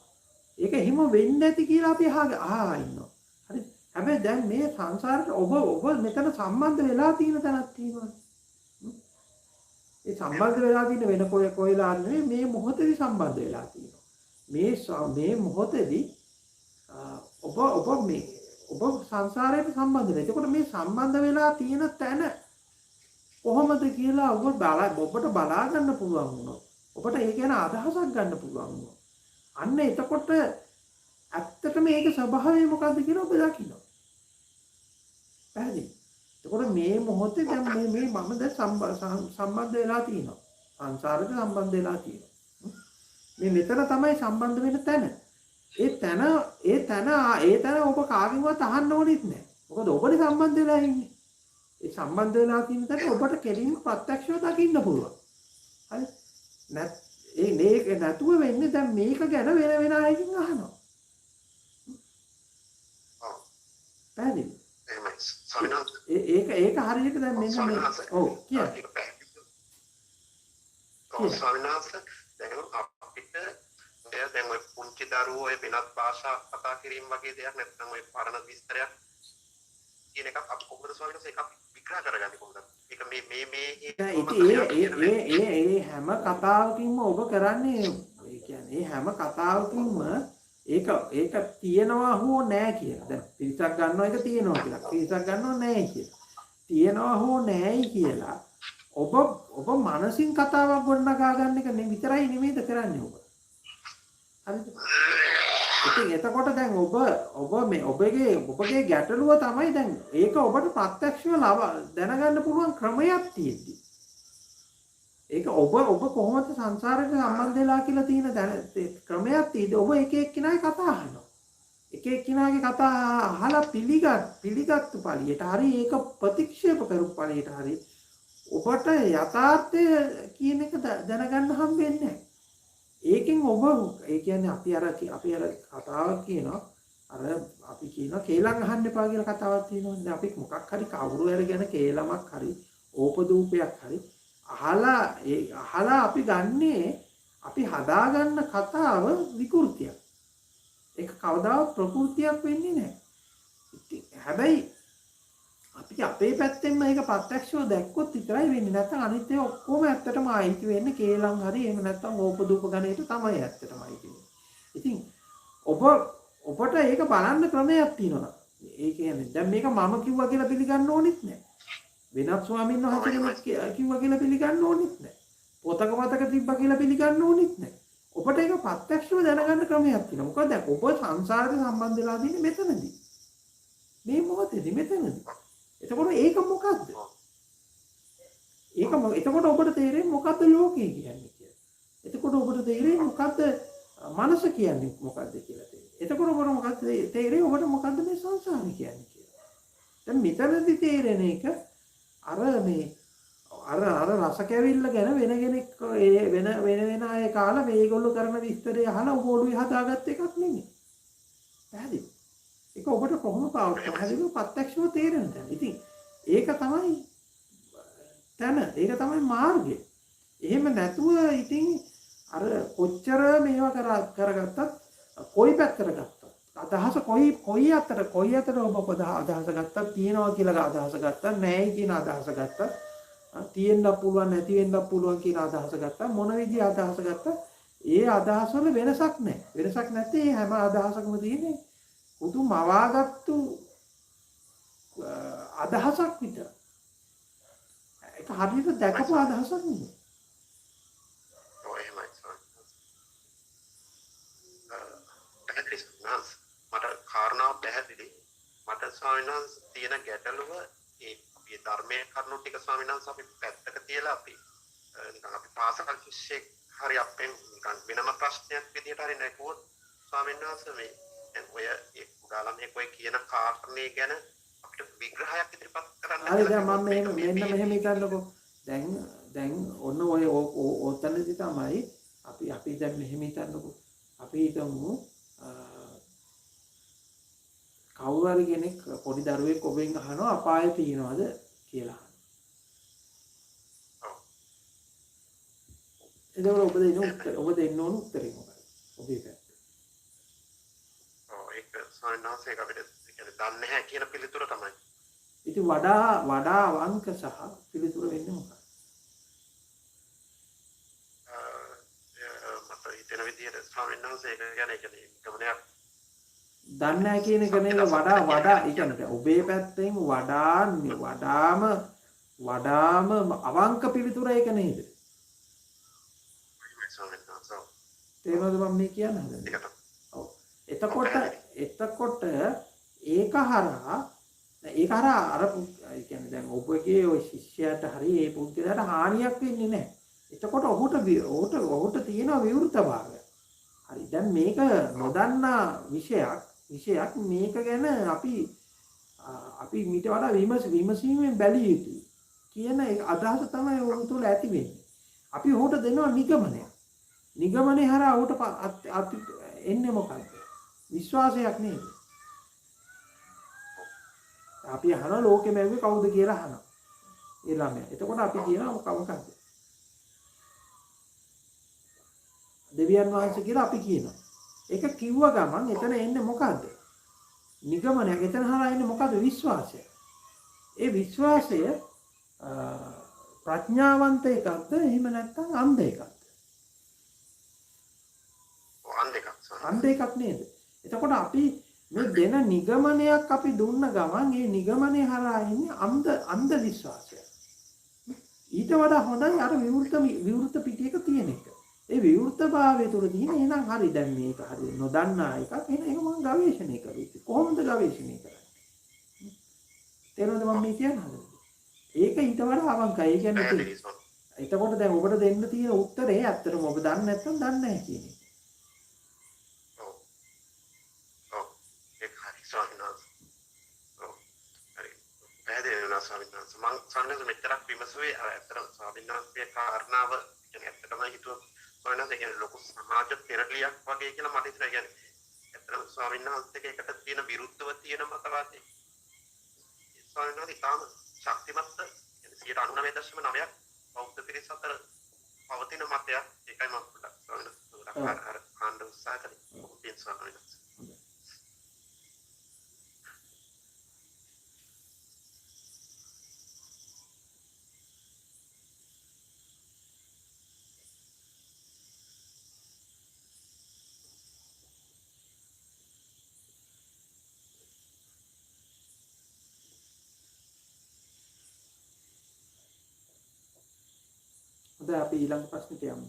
ඒක එහෙම වෙන්නේ නැති කියලා අපි අහා ඉන්නවා. හරි. හැබැයි දැන් මේ සංසාරේ ඔබ මෙතන සම්බන්ධ වෙලා තියෙන තැනක් තියෙනවා. ඒ සම්බන්ධ වෙලා තියෙන වෙන කොයිලා නෙවෙයි මේ මොහොතේදී සම්බන්ධ වෙලා තියෙනවා. මේ මොහොතේදී ඔබ සංසාරයට සම්බන්ධ වෙලා. එතකොට මේ සම්බන්ධ වෙලා තියෙන තැන කොහොමද කියලා ඔබට බලා ගන්න පුළුවන් වුණා. ඔබට ඒ කියන අදහසක් ගන්න පුළුවන් වුණා. අන්න එතකොට ඇත්තටම මේකේ ස්වභාවය මොකද්ද කියලා ඔබ දකිනවා. පැහැදිලි? එතකොට මේ මොහොතේ දැන් මේ මම දැන් සම්බන්ධ වෙලා තියෙනවා. සංසාරයට සම්බන්ධ වෙලා තියෙනවා. මේ මෙතන තමයි සම්බන්ධ වෙන තැන. ඒ තැන ඔබ කාගෙන්වත් අහන්න ඕනෙත් නැහැ. මොකද ඔබනේ සම්බන්ධ වෙලා ඉන්නේ. ඒ සම්බන්ධ වෙලා තියෙන තැන ඔබට කෙලින්ම ප්‍රත්‍යක්ෂව දකින්න පුළුවන්. හරි? මේක නැතුව වෙන්නේ දැන් මේක ගැන වෙන අයකින් අහනවා. පැහැදිලි? එහෙමයි ස්වාමීන් වහන්සේ. ඒක හරියට දැන් මෙන්න මේ ඔව් කියන්න. ස්වාමීන් වහන්සේ දැන් අපිට දැන් ඔය පුංචි දරුවෝ ඔය වෙනත් භාෂා කතා කිරීම වගේ දෙයක් නැත්නම් ඔය පරණ විස්තරයක් කියන එක අපි කොහොමද ස්වාමීන් වහන්සේ ඒක අපි විග්‍රහ කරගන්නේ කොහොමද? ඒක ඒ හැම කතාවකින්ම ඔබ කරන්නේ ඒ කියන්නේ හැම කතාවකින්ම ඒක තියනවා හෝ නැහැ කියලා. දැන් පිරිසක් ගන්නවා එක තියනවා කියලා. පිරිසක් ගන්නවා නැහැ කියලා. තියනවා හෝ නැහැයි කියලා ඔබ මනසින් කතාවක් ගොඩනගා ගන්න එක විතරයි නෙමෙයිද කරන්නේ ඔබ. හරිද? ඉතින් එතකොට දැන් ඔබගේ ගැටලුව තමයි දැන් ඒක ඔබට ප්‍රත්‍යක්ෂව දැනගන්න පුළුවන් ක්‍රමයක් තියෙද්දි. ඒක ඔබ කොහොමද සංසාරයට සම්බන්ධ වෙලා කියලා තියෙන ක්‍රමයක් තියෙද්දි ඔබ එක එක්කිනාගේ කතා අහනවා. එක එක්කිනාගේ කතා අහලා පිළිගත්තු පළියට හරි ඒක ප්‍රතික්ෂේප කරපු පළියට හරි ඔබට යථාර්ථය කියන එක දැනගන්න හම්බෙන්නේ නැහැ. ඒකෙන් ඔබ ඒ කියන්නේ අපි අර කතාවක් කියනවා අපි කියනවා කේලම් අහන්න එපා කියලා කතාවක් තියෙනවා. දැන් අපි මොකක් හරි කවුරු හරි ගැන කේලමක් හරි ඕපදූපයක් හරි අහලා අපි ගන්නේ අපි හදාගන්න කතාව විකෘතියක්. ඒක කවදාවත් ප්‍රകൃතියක් වෙන්නේ නැහැ. හැබැයි අපි අපේ පැත්තෙන්ම ඒක ප්‍රත්‍යක්ෂව දැක්කොත් විතරයි වෙන්නේ. නැත්නම් අනිත් ඒවා ඔක්කොම ඇත්තටම ආයිති වෙන්නේ කේලම් හරි එහෙම නැත්නම් ඕපදූප ගණයට තමයි ඇත්තටම ආයිති වෙන්නේ. ඉතින් ඔබට ඒක බලන්න ක්‍රමයක් තියෙනවා. ඒ කියන්නේ දැන් මේක මම කිව්වා කියලා පිළිගන්න ඕනෙත් නැහැ. වෙනත් ස්වාමීන් වහන්සේ කෙනෙක් කිව්වා කියලා පිළිගන්න ඕනෙත් නැහැ. පොතක මතක තිබ්බා කියලා පිළිගන්න ඕනෙත් නැහැ. ඔබට ඒක ප්‍රත්‍යක්ෂව දැනගන්න ක්‍රමයක් තියෙනවා. මොකද දැන් ඔබ සංසාරයට සම්බන්ධ වෙලා තියෙන්නේ මෙතනදී. මේ මොහොතේදී මෙතනදී. එතකොට ඒක මොකද්ද? එතකොට ඔබට තේරෙන්නේ මොකද්ද ලෝකය කියන්නේ කියලා. එතකොට ඔබට තේරෙන්නේ මොකද්ද මනස කියන්නේ මොකද්ද කියලා තේරෙන්නේ. එතකොට ඔබට මොකද්ද තේරෙන්නේ ඔබට මොකද්ද මේ සංසාරය කියන්නේ කියලා. දැන් මෙතනදී තේරෙන එක අර රස කැවිල්ල ගැන වෙන කෙනෙක් වෙන අය කාලා මේගොල්ලෝ කරන විස්තරය අහලා ඔබ ඔළුවේ හදාගත්ත එකක් නෙමෙයි. පැහැදිලි? ඒක ඔබට කොහොම පැහැදිලිව ප්‍රත්‍යක්ෂව තේරෙන තැන. ඉතින් ඒක තමයි ඒක තමයි මාර්ගය. එහෙම නැතුව ඉතින් අර කොච්චර මේවා කරගත්තත් කොයි පැත්තට ගත්තත් අදහස කොයි අතට ඔබ අදහස ගත්තත් තියනවා කියලා අදහස ගත්තත් නැහැයි කියන අදහස ගත්තත් තියෙන්න පුළුවන් නැති වෙන්න පුළුවන් කියන අදහස ගත්තත් මොන විදිහේ අදහස ගත්තත් ඒ අදහස් වල වෙනසක් නැහැ. වෙනසක් නැත්තේ හැම අදහසකම තියෙන්නේ උතු මවාගත්තු අදහසක් විතර. ඒක හරියට දැකපු අදහසක් නෙමෙයි. මට කාරණාව පැහැදිලි. මට ස්වාමීන් වහන්සේ තියෙන ගැටලුව ඒ අපි ධර්මයේ කරුණු ටික ස්වාමීන් වහන්සේ අපි පැත්තක තියලා අපි නිකන් අපි පාසල් ශිෂ්‍යෙක් හරි අපෙන් නිකන් වෙනම ප්‍රශ්නයක් විදියට හරි නැකුවොත් ස්වාමීන් වහන්සේ මේ දැන් ඔය ඒ උදාලමේ කොයි කියන කාරණේ ගැන අපිට විග්‍රහයක් ඉදිරිපත් කරන්න. හරි දැන් මම මෙන්න මෙහෙම හිතන්නකෝ. දැන් ඔන්න ඔය ඔතනදි තමයි අපි දැන් මෙහෙම හිතන්නකෝ. අපි හිතමු කවුරු හරි කෙනෙක් පොඩි දරුවෙක් ඔබෙන් අහනවා අපාය තියනවද කියලා. එතකොට ඔබ දෙන්න ඕන උත්තරේ මොකක්ද? ඔබේ පැත්ත. ඒක සාමාන්‍යයෙන් අපිට කියන්නේ දන්නේ නැහැ කියන පිළිතුර තමයි. ඉතින් වඩා අවංක සහ පිළිතුර වෙන්නේ මොකක්ද? මට හිතෙන විදිහට සාමාන්‍යයෙන් ඒක කියන්නේ ගමනයක් දන්නේ නැහැ කියන එක නේද වඩා ඒ කියන්නේ ඔබේ පැත්තෙන් වඩාම අවංක පිළිතුර ඒක නේද? තේරෙනවද මම මේ කියන්න හදන්නේ? ඔව්. එතකොට ඒක හරහා අර ඒ කියන්නේ දැන් ඔබගේ ওই ශිෂ්‍යයාට හරි ඒ පුද්ගලයාට හානියක් වෙන්නේ නැහැ. එතකොට ඔහුට තියෙන විවෘතභාවය. හරි දැන් මේක නොදන්නා විෂයක් මේක ගැන අපි මීට වඩා විමසීමෙන් බැලිය යුතුයි කියන අදහස තමයි ඔහු තුළ ඇති වෙන්නේ. අපි ඔහුට දෙනවා නිගමනයක්. නිගමනේ හරහා ඔහුට එන්නේ මොකක්ද? විශ්වාසයක් නේද? අපි අහනවා ලෝකෙ මැව්වේ කවුද කියලා අහනවා. ඒ ළමයා. එතකොට අපි කියනවා මොකක්ද? දෙවියන් වහන්සේ කියලා අපි කියනවා. ඒක කිව්ව ගමන් එතන එන්නේ මොකද්ද? නිගමනයක්. එතන හරහා එන්නේ මොකද්ද? විශ්වාසය. ඒ විශ්වාසය ප්‍රඥාවන්ත එකක්ද? එහෙම නැත්නම් අන්ධ එකක්ද? අන්ධ එකක් නේද? එතකොට අපි මේ දෙන නිගමනයක් අපි දුන්න ගමන් ඒ නිගමනය හරහා එන්නේ අන්ධ විශ්වාසය. ඊට වඩා හොඳයි අර විවෘත පිටියක තියෙන එක. ඒ විවෘතභාවය තුළ තියෙන එහෙනම් හරි දැන් මේක හරි නොදන්නා එකක්. එහෙනම් ඒක මම ගවේෂණය කරුවා. කොහොමද ගවේෂණය කරන්නේ? තේරෙනවද මම මේ කියන්නේ? ඒක ඊට වඩා අවංකයි. ඒ කියන්නේ එතකොට දැන් ඔබට දෙන්න තියෙන උත්තරේ ඇත්තටම ඔබ දන්නේ නැත්නම් දන්නේ නැහැ කියන එක. ස්වාමීන් වහන්සේ මම සම්මත මෙච්චරක් විමසුවේ ඇත්තටම ස්වාමීන් වහන්සේ කාරණාව කියන්නේ ඇත්තටම හිතුවා ස්වාමීන් වහන්සේ කියන්නේ ලොකු සමාජ පෙරලියක් වගේ කියලා මට හිතෙනවා. කියන්නේ ඇත්තටම ස්වාමීන් වහන්සේගේ එකට තියෙන විරුද්ධව තියෙන මතවාදී ස්වාමීන් වහන්සේ තාම ශක්තිමත් 99.9ක් බෞද්ධ පිරිස අතර පවතින මතයක්. ඒකයි මම පොඩ්ඩක් ස්වාමීන් වහන්සේ අර කාණ්ඩ උත්සාහ කළේ. ඔබේ ස්වාමීන් වහන්සේ දැන් අපි ඊළඟ ප්‍රශ්නෙට යමු.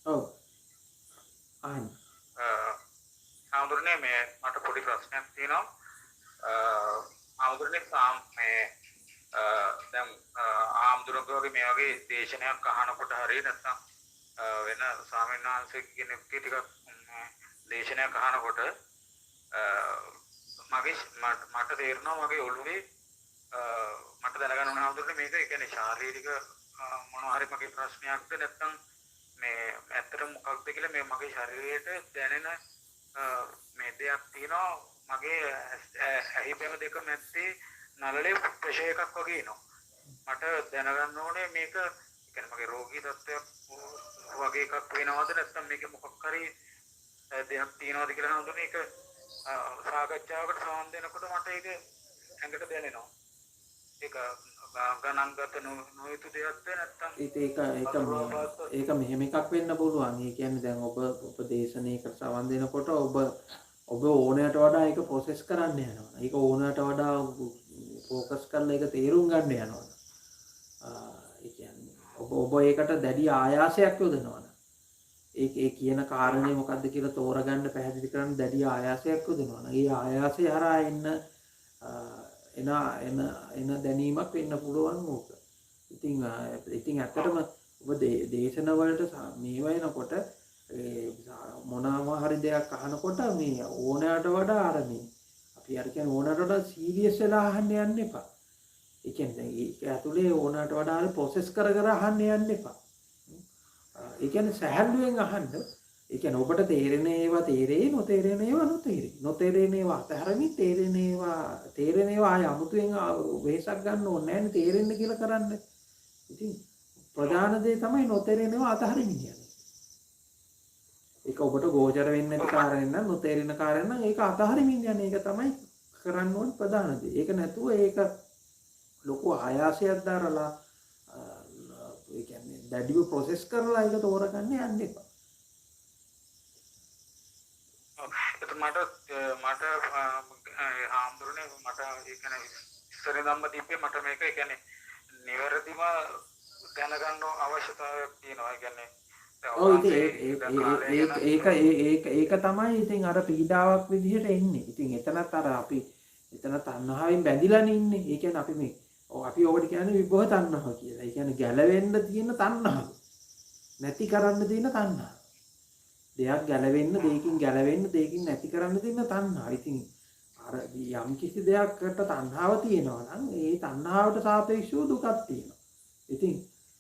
ඔව්. අහන්න. ආඳුරනේ මේ මට පොඩි ප්‍රශ්නයක් තියෙනවා. ආමුදුරනේ මේ දැන් ආමුදුරකෝගේ මේ වගේ දේශනයක් අහනකොට හරිය නැත්නම් වෙන ස්වාමීන් වහන්සේ කෙනෙක් ටිකක් දේශනයක් අහනකොට මට තේරෙනවා මගේ ඔළුවේ මට දැනගන්න ඕන ආමුදුරනේ මේක ඒ කියන්නේ ශාරීරික මොනවා හරි මගේ ප්‍රශ්නයක්ද නැත්නම් මේ ඇත්තටම මොකක්ද කියලා මේ මගේ ශරීරයට දැනෙන මේ දෙයක් තියෙනවා. මගේ ඇහි බැම දෙක මැත්තේ නළලේ ප්‍රෙෂර් එකක් වගේ එනවා. මට දැනගන්න ඕනේ මේක කියන්නේ මගේ රෝගී තත්ත්වයක් වගේ එකක් වෙනවද නැත්නම් මේක මොකක් හරි දෙයක් තියෙනවද කියලා හඳුනන එක සාකච්ඡාවකට සම්බන්ධ වෙනකොට මට ඒක ඇඟට දැනෙනවා. ඒක ගණන්ගත නොයුතු දෙයක්ද නැත්නම් ඒක මෙහෙම එකක් වෙන්න පුළුවන්. ඒ කියන්නේ දැන් ඔබ උපදේශනයකට සම්බන්ධ වෙනකොට ඔබ ඕනෑට වඩා ඒක ප්‍රොසෙස් කරන්න යනවා. ඒක ඕනෑට වඩා ફોකස් කරලා ඒක තේරුම් ගන්න යනවා. ඒ කියන්නේ ඔබ ඒකට දැඩි ආයාසයක් යොදනවා. ඒ කියන කාරණේ මොකද්ද කියලා තෝරගන්න පැහැදිලි කරන්න දැඩි ආයාසයක් යොදනවා. ඒ ආයාසය හරහා එන දැනීමක් වෙන්න පුළුවන් ඕක. ඉතින් ඇත්තටම ඔබ දේශන වලට මේ වෙනකොට මොනවා හරි දෙයක් අහනකොට මේ ඕනෑට වඩා අර මේ අපි අර කියන්නේ ඕනෑට වඩා සීරියස් වෙලා අහන්න යන්න එපා. ඒ කියන්නේ ඒක ඇතුලේ ඕනෑට වඩා හරි ප්‍රොසෙස් කර අහන්න යන්න එපා. ඒ කියන්නේ සැහැල්ලුවෙන් අහන්න. ඒ කියන්නේ ඔබට තේරෙන ඒවා තේරෙයි, නොතේරෙන ඒවා නොතේරෙයි. නොතේරෙන ඒවා අතහරින්න, තේරෙන ඒවා ආය අමුතුවෙන් වෙහසක් ගන්න ඕනේ නැහැ නේ තේරෙන්න කියලා කරන්න. ඉතින් ප්‍රධාන දේ තමයි නොතේරෙන ඒවා අතහරින්න කියන්නේ. ඒක ඔබට ගෝචර වෙන්නේ නැති කාරණේ නම් නොතේරෙන කාරණේ නම් ඒක අතහරින්න යන්නේ. ඒක තමයි කරන්න ඕන ප්‍රධාන දේ. ඒක නැතුව ඒක ලොකු ආයාසයක් දරලා ඒ කියන්නේ දැඩිව ප්‍රොසෙස් කරලා ඒක තෝරගන්න යන්න එපා. මට ආම්දුරනේ මට ඒ කියන්නේ ඉස්සර ධම්ම දීපේ මට මේක ඒ කියන්නේ නිවැරදිව දැනගන්න අවශ්‍යතාවයක් තියෙනවා. ඒ කියන්නේ ඒක තමයි ඉතින් අර පීඩාවක් විදිහට එන්නේ. ඉතින් එතනත් අර අපි එතන තණ්හාවෙන් බැඳිලානේ ඉන්නේ. ඒ කියන්නේ අපි ඕකට කියන්නේ විභව තණ්හාව කියලා. ඒ කියන්නේ ගැලවෙන්න තියෙන තණ්හාව. නැති කරන්න තියෙන තණ්හාව. දෙයක් ගැලවෙන්න දෙයකින් නැති කරන්න තියෙන තණ්හාව. ඉතින් අර යම් කිසි දෙයක්කට තණ්හාව තියෙනවා නම් ඒ තණ්හාවට සාපේක්ෂව දුකක් තියෙනවා. ඉතින්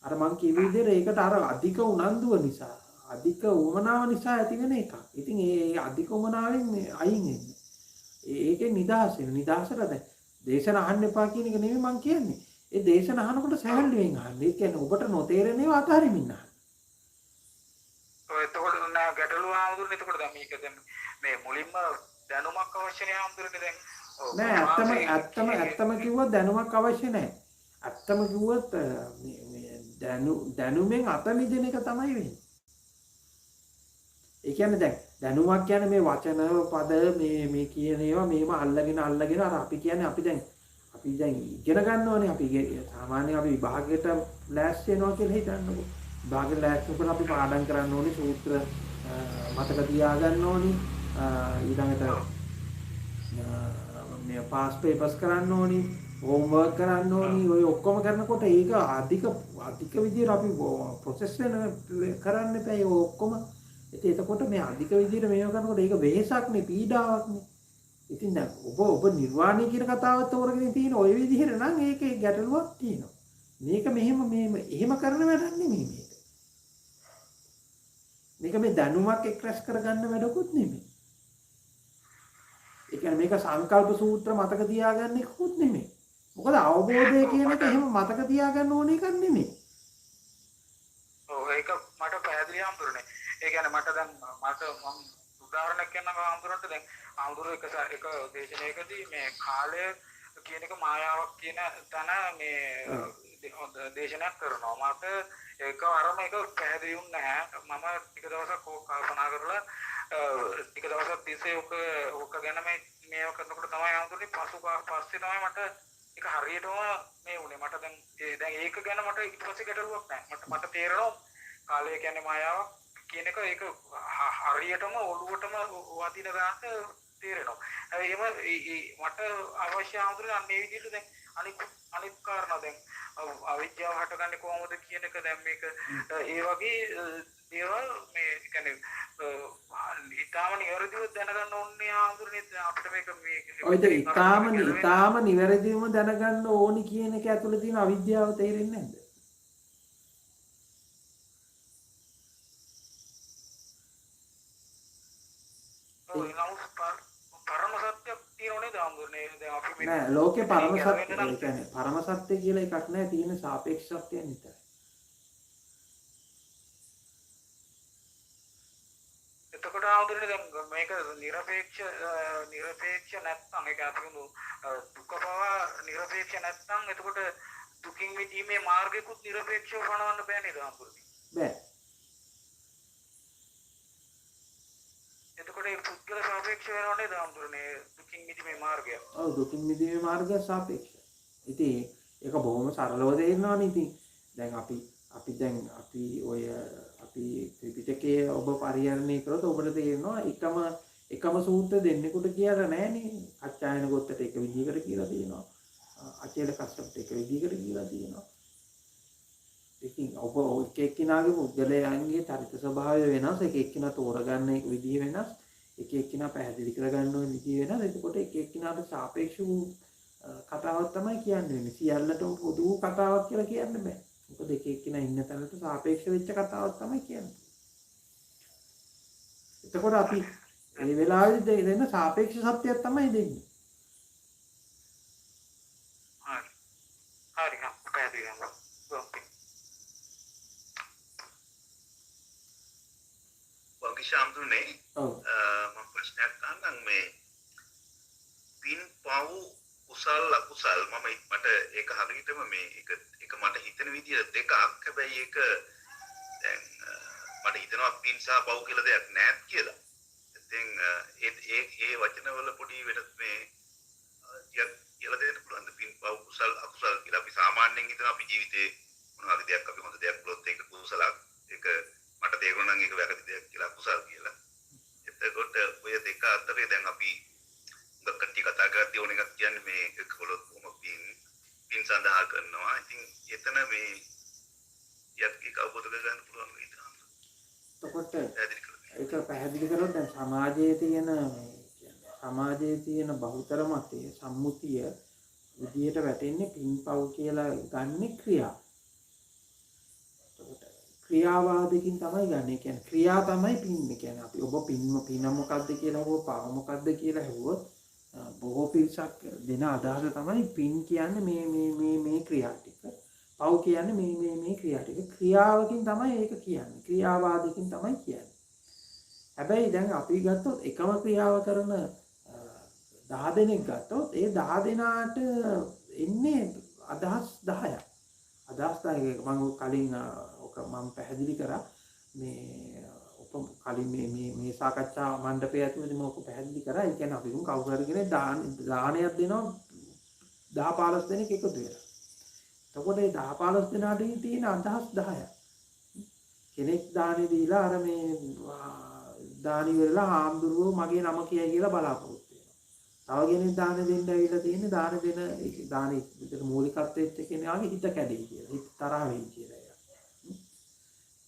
අර මං කියව විදිහට ඒකට අර අධික උනන්දුව නිසා අධික උමනාව නිසා ඇති වෙන එකක්. ඉතින් ඒ අධික උමනාවෙන් අයින් වෙන්න. ඒකේ නිදහස වෙන. නිදහසට දැන් දේශන අහන්න එපා කියන එක නෙමෙයි මං කියන්නේ. ඒ දේශන අහනකොට සැහැල්ලුවෙන් අහන්න. ඒ කියන්නේ ඔබට නොතේරෙන ඒවා අතහරින්න අහන්න. ඔය එතකොට නෑ ගැටලුව ආවුදුනේ එතකොට දැන් මේක දැන් මේ මුලින්ම දැනුමක් අවශ්‍ය නෑ ආවුදුනේ දැන් නෑ ඇත්තම කිව්වොත් දැනුමක් අවශ්‍ය නෑ. ඇත්තම කිව්වොත් මේ දැනුමෙන් අත මිදෙන එක තමයි වෙන්නේ. ඒ කියන්නේ දැන් දැනුමක් කියන්නේ මේ වචන පද මේ කියන ඒවා මේව අල්ලගෙන අර අපි කියන්නේ අපි දැන් ඉගෙන ගන්න ඕනේ. අපි සාමාන්‍යයෙන් අපි විභාගයට ලෑස්ති වෙනවා කියලා හිතන්නකෝ. විභාගයට ලෑස්ති වෙනකොට අපි පාඩම් කරන්න ඕනේ, සූත්‍ර මතක තියාගන්න ඕනේ. ඊළඟට මේ පාස් පේපර්ස් කරන්න ඕනේ, හෝම්වර්ක් කරන්න ඕනේ. ඔය ඔක්කොම කරනකොට ඒක අධික විදියට අපි ප්‍රොසෙස් කරන්න එපා. ඒ ඔක්කොම එතකොට මේ අධික විදියට මේව කරනකොට ඒක වෙහෙසක් නේ, පීඩාවක් නේ. ඉතින් දැන් ඔබ නිර්වාණය කියන කතාවත් තෝරගෙන තියෙන ওই විදිහට නම් ඒකේ ගැටලුවක් තියෙනවා. මේක එහෙම කරන වැඩක් නෙමෙයි මේක. මේක මේ දැනුමක් එක්රැස් කරගන්න වැඩකුත් නෙමෙයි. ඒ කියන්නේ මේක සංකල්ප සූත්‍ර මතක තියාගන්න එකකුත් නෙමෙයි. මොකද අවබෝධය කියන එක එහෙම මතක තියාගන්න ඕන එකක් නෙමෙයි. ඔව් ඒක මට පැහැදිලි හම්බුනේ. ඒ කියන්නේ මම උදාහරණයක් කියන්නම් හම්බුනට දැන් ආමුදුර එක දේශනාවකදී මේ කාලය කියන එක මායාවක් කියන තැන මේ දේශනාවක් කරනවා. මට ඒකවරම ඒක පැහැදිලි වුණේ නැහැ. මම ටික දවසක් කල්පනා කරලා ටික දවසක් තිස්සේ ඔක ගැන මේව කරනකොට තමයි ආමුදුරේ පස්සේ තමයි මට ඒක හරියටම මේ වුණේ. මට දැන් ඒක ගැන මට ඊට පස්සේ ගැටලුවක් නැහැ. මට තේරෙනවා කාලය කියන්නේ මායාවක් කියන එක ඒක හරියටම ඔළුවටම වදින ගානට තේරෙනවා. එහෙම මට අවශ්‍ය ආමුදුරේ අන්න මේ විදිහට දැන් අනිත් කාරණා දැන් අවිද්‍යාව හටගන්නේ කොහොමද කියන එක දැන් මේක ඒ වගේ දේවල් මේ කියන්නේ ඊටාම නිවැරදිව දැනගන්න ඕනේ ආමුදුරනේ අපිට මේක ඔයද ඊටාම නිවැරදිවම දැනගන්න ඕනි කියන එක ඇතුළේ තියෙන අවිද්‍යාව තේරෙන්නේ නැද්ද? නෑ ලෝකේ පරම සත්‍ය කියන්නේ පරම සත්‍ය කියලා එකක් නෑ, තියෙන සාපේක්ෂ සත්‍යයන් විතරයි. එතකොට ආවුදුනේ දැන් මේක නිරපේක්ෂ නැත්නම් ඒක අපිනු දුක පව නිරපේක්ෂ නැත්නම් එතකොට දුකින් මිදීමේ මාර්ගයකුත් නිරපේක්ෂව වණවන්න බෑ නේද ආවුදුනේ? බෑ. එතකොට ඒ පුද්ගල සාපේක්ෂ වෙනව නේද ආවුදුනේ දුකින් මිදීමේ මාර්ගය? ඔව් දුකින් මිදීමේ මාර්ගය සාපේක්ෂයි. ඉතින් ඒක බොහොම සරලව තේරෙනවානේ. ඉතින් දැන් අපි ත්‍රිපිටකයේ ඔබ පරිහරණය කරොත් ඔබට තේරෙනවා එකම සූත්‍ර දෙන්නෙකුට කියලා නෑනේ. අච්චායන ගොත්තට එක විදිහකට කියලා තියෙනවා. අචේල කස්සප්ට එක විදිහකට කියලා තියෙනවා. ඉතින් ඔබ එක එක්කිනාගේ පුද්ගලයන්ගේ චරිත ස්වභාවය වෙනස්, එක එක්කිනා තෝරගන්න එක විදිහ වෙනස්, එක එක්කිනා පැහැදිලි කරගන්න ඕන විදිහ වෙනස්. එතකොට එක එක්කිනාට සාපේක්ෂ වූ කතාවක් තමයි කියන්නේ. සියල්ලටම පොදු කතාවක් කියලා කියන්න බෑ. මොකද එක එක්කිනා ඉන්න තැනට සාපේක්ෂ වෙච්ච කතාවක් තමයි කියන්නේ. එතකොට අපි මේ වෙලාවේදී දෙන්න සාපේක්ෂ සත්‍යයක් තමයි දෙන්නේ. හරි පැහැදිලි යනවා. වගිෂාම්තුනේ මම ප්‍රශ්නයක් අහන්නම් මේ පින් පව් කුසල් අකුසල් මට ඒක හරියටම මේ එක මට හිතෙන විදිය දෙකක්. හැබැයි ඒක දැන් මට හිතෙනවා පින් සහ පව් කියලා දෙයක් නැහැ කියලා. ඉතින් ඒ වචනවල පොඩි වෙනස් මේ කියලා දෙන්න පුළුවන්. පින් පව් කුසල් අකුසල් කියලා අපි සාමාන්‍යයෙන් හිතන අපි ජීවිතේ මොන වගේ දෙයක් අපි හොඳ දෙයක් කළොත් ඒක කුසලක්. ඒක මට තේරුණා නම් ඒක වැරදි දෙයක් කියලා කුසල් කියලා. එතකොට ඔය දෙක අතරේ දැන් අපි කට්ටිය කතා කරද්දී ඕන එකක් කියන්නේ මේ එක කළොත් කොහොම පින් සඳහා කරනවා. ඉතින් එතන මේ යත් එක අවබෝධ කරගන්න පුළුවන් වෙයිද? ඒක පැහැදිලි කරොත් දැන් සමාජයේ තියෙන බහුතර මතයේ සම්මුතිය විදියට වැටෙන්නේ පින්පව් කියලා ගන්න ක්‍රියා. ක්‍රියාවාදකින් තමයි ගන්න. ඒ කියන්නේ ක්‍රියා තමයි පින්. ඒ කියන්නේ අපි ඔබ පින් මොකද්ද කියලා හොව පව මොකද්ද කියලා හෙව්වොත් බොහෝ පිරිසක් දෙන අදහස තමයි පින් කියන්නේ මේ ක්‍රියා ටික. පව් කියන්නේ මේ ක්‍රියා ටික. ක්‍රියාවකින් තමයි ඒක කියන්නේ. ක්‍රියාවාදකින් තමයි කියන්නේ. හැබැයි දැන් අපි ගත්තොත් එකම ක්‍රියාව කරන 10 දෙනෙක් ගත්තොත් ඒ 10 දෙනාට එන්නේ අදහස් 10ක්. අදහස් 10ක මම කලින් මම පැහැදිලි කරා කලින් මේ සාකච්ඡා මණ්ඩපය ඇතුළේ මම පැහැදිලි කරා. ඒ කියන්නේ අපි කවුරු හරි කෙනෙක් දානයක් දෙනවා 10-15 දෙනෙක් එකතු වෙලා. එතකොට මේ 10-15 දෙනාට තියෙන අදහස් 10ක්. කෙනෙක් දානෙ දීලා අර මේ දානි වෙලා හාමුදුරුවෝ මගේ නම කියයි කියලා බලාපොරොත්තු වෙනවා. තව කෙනෙක් දාන දෙන්න ඇවිල්ලා තියෙන්නේ දානෙ විතර මූලිකත්වයට කෙනාගේ හිත කැඩෙයි කියලා. හිත තරහ වෙයි කියලා.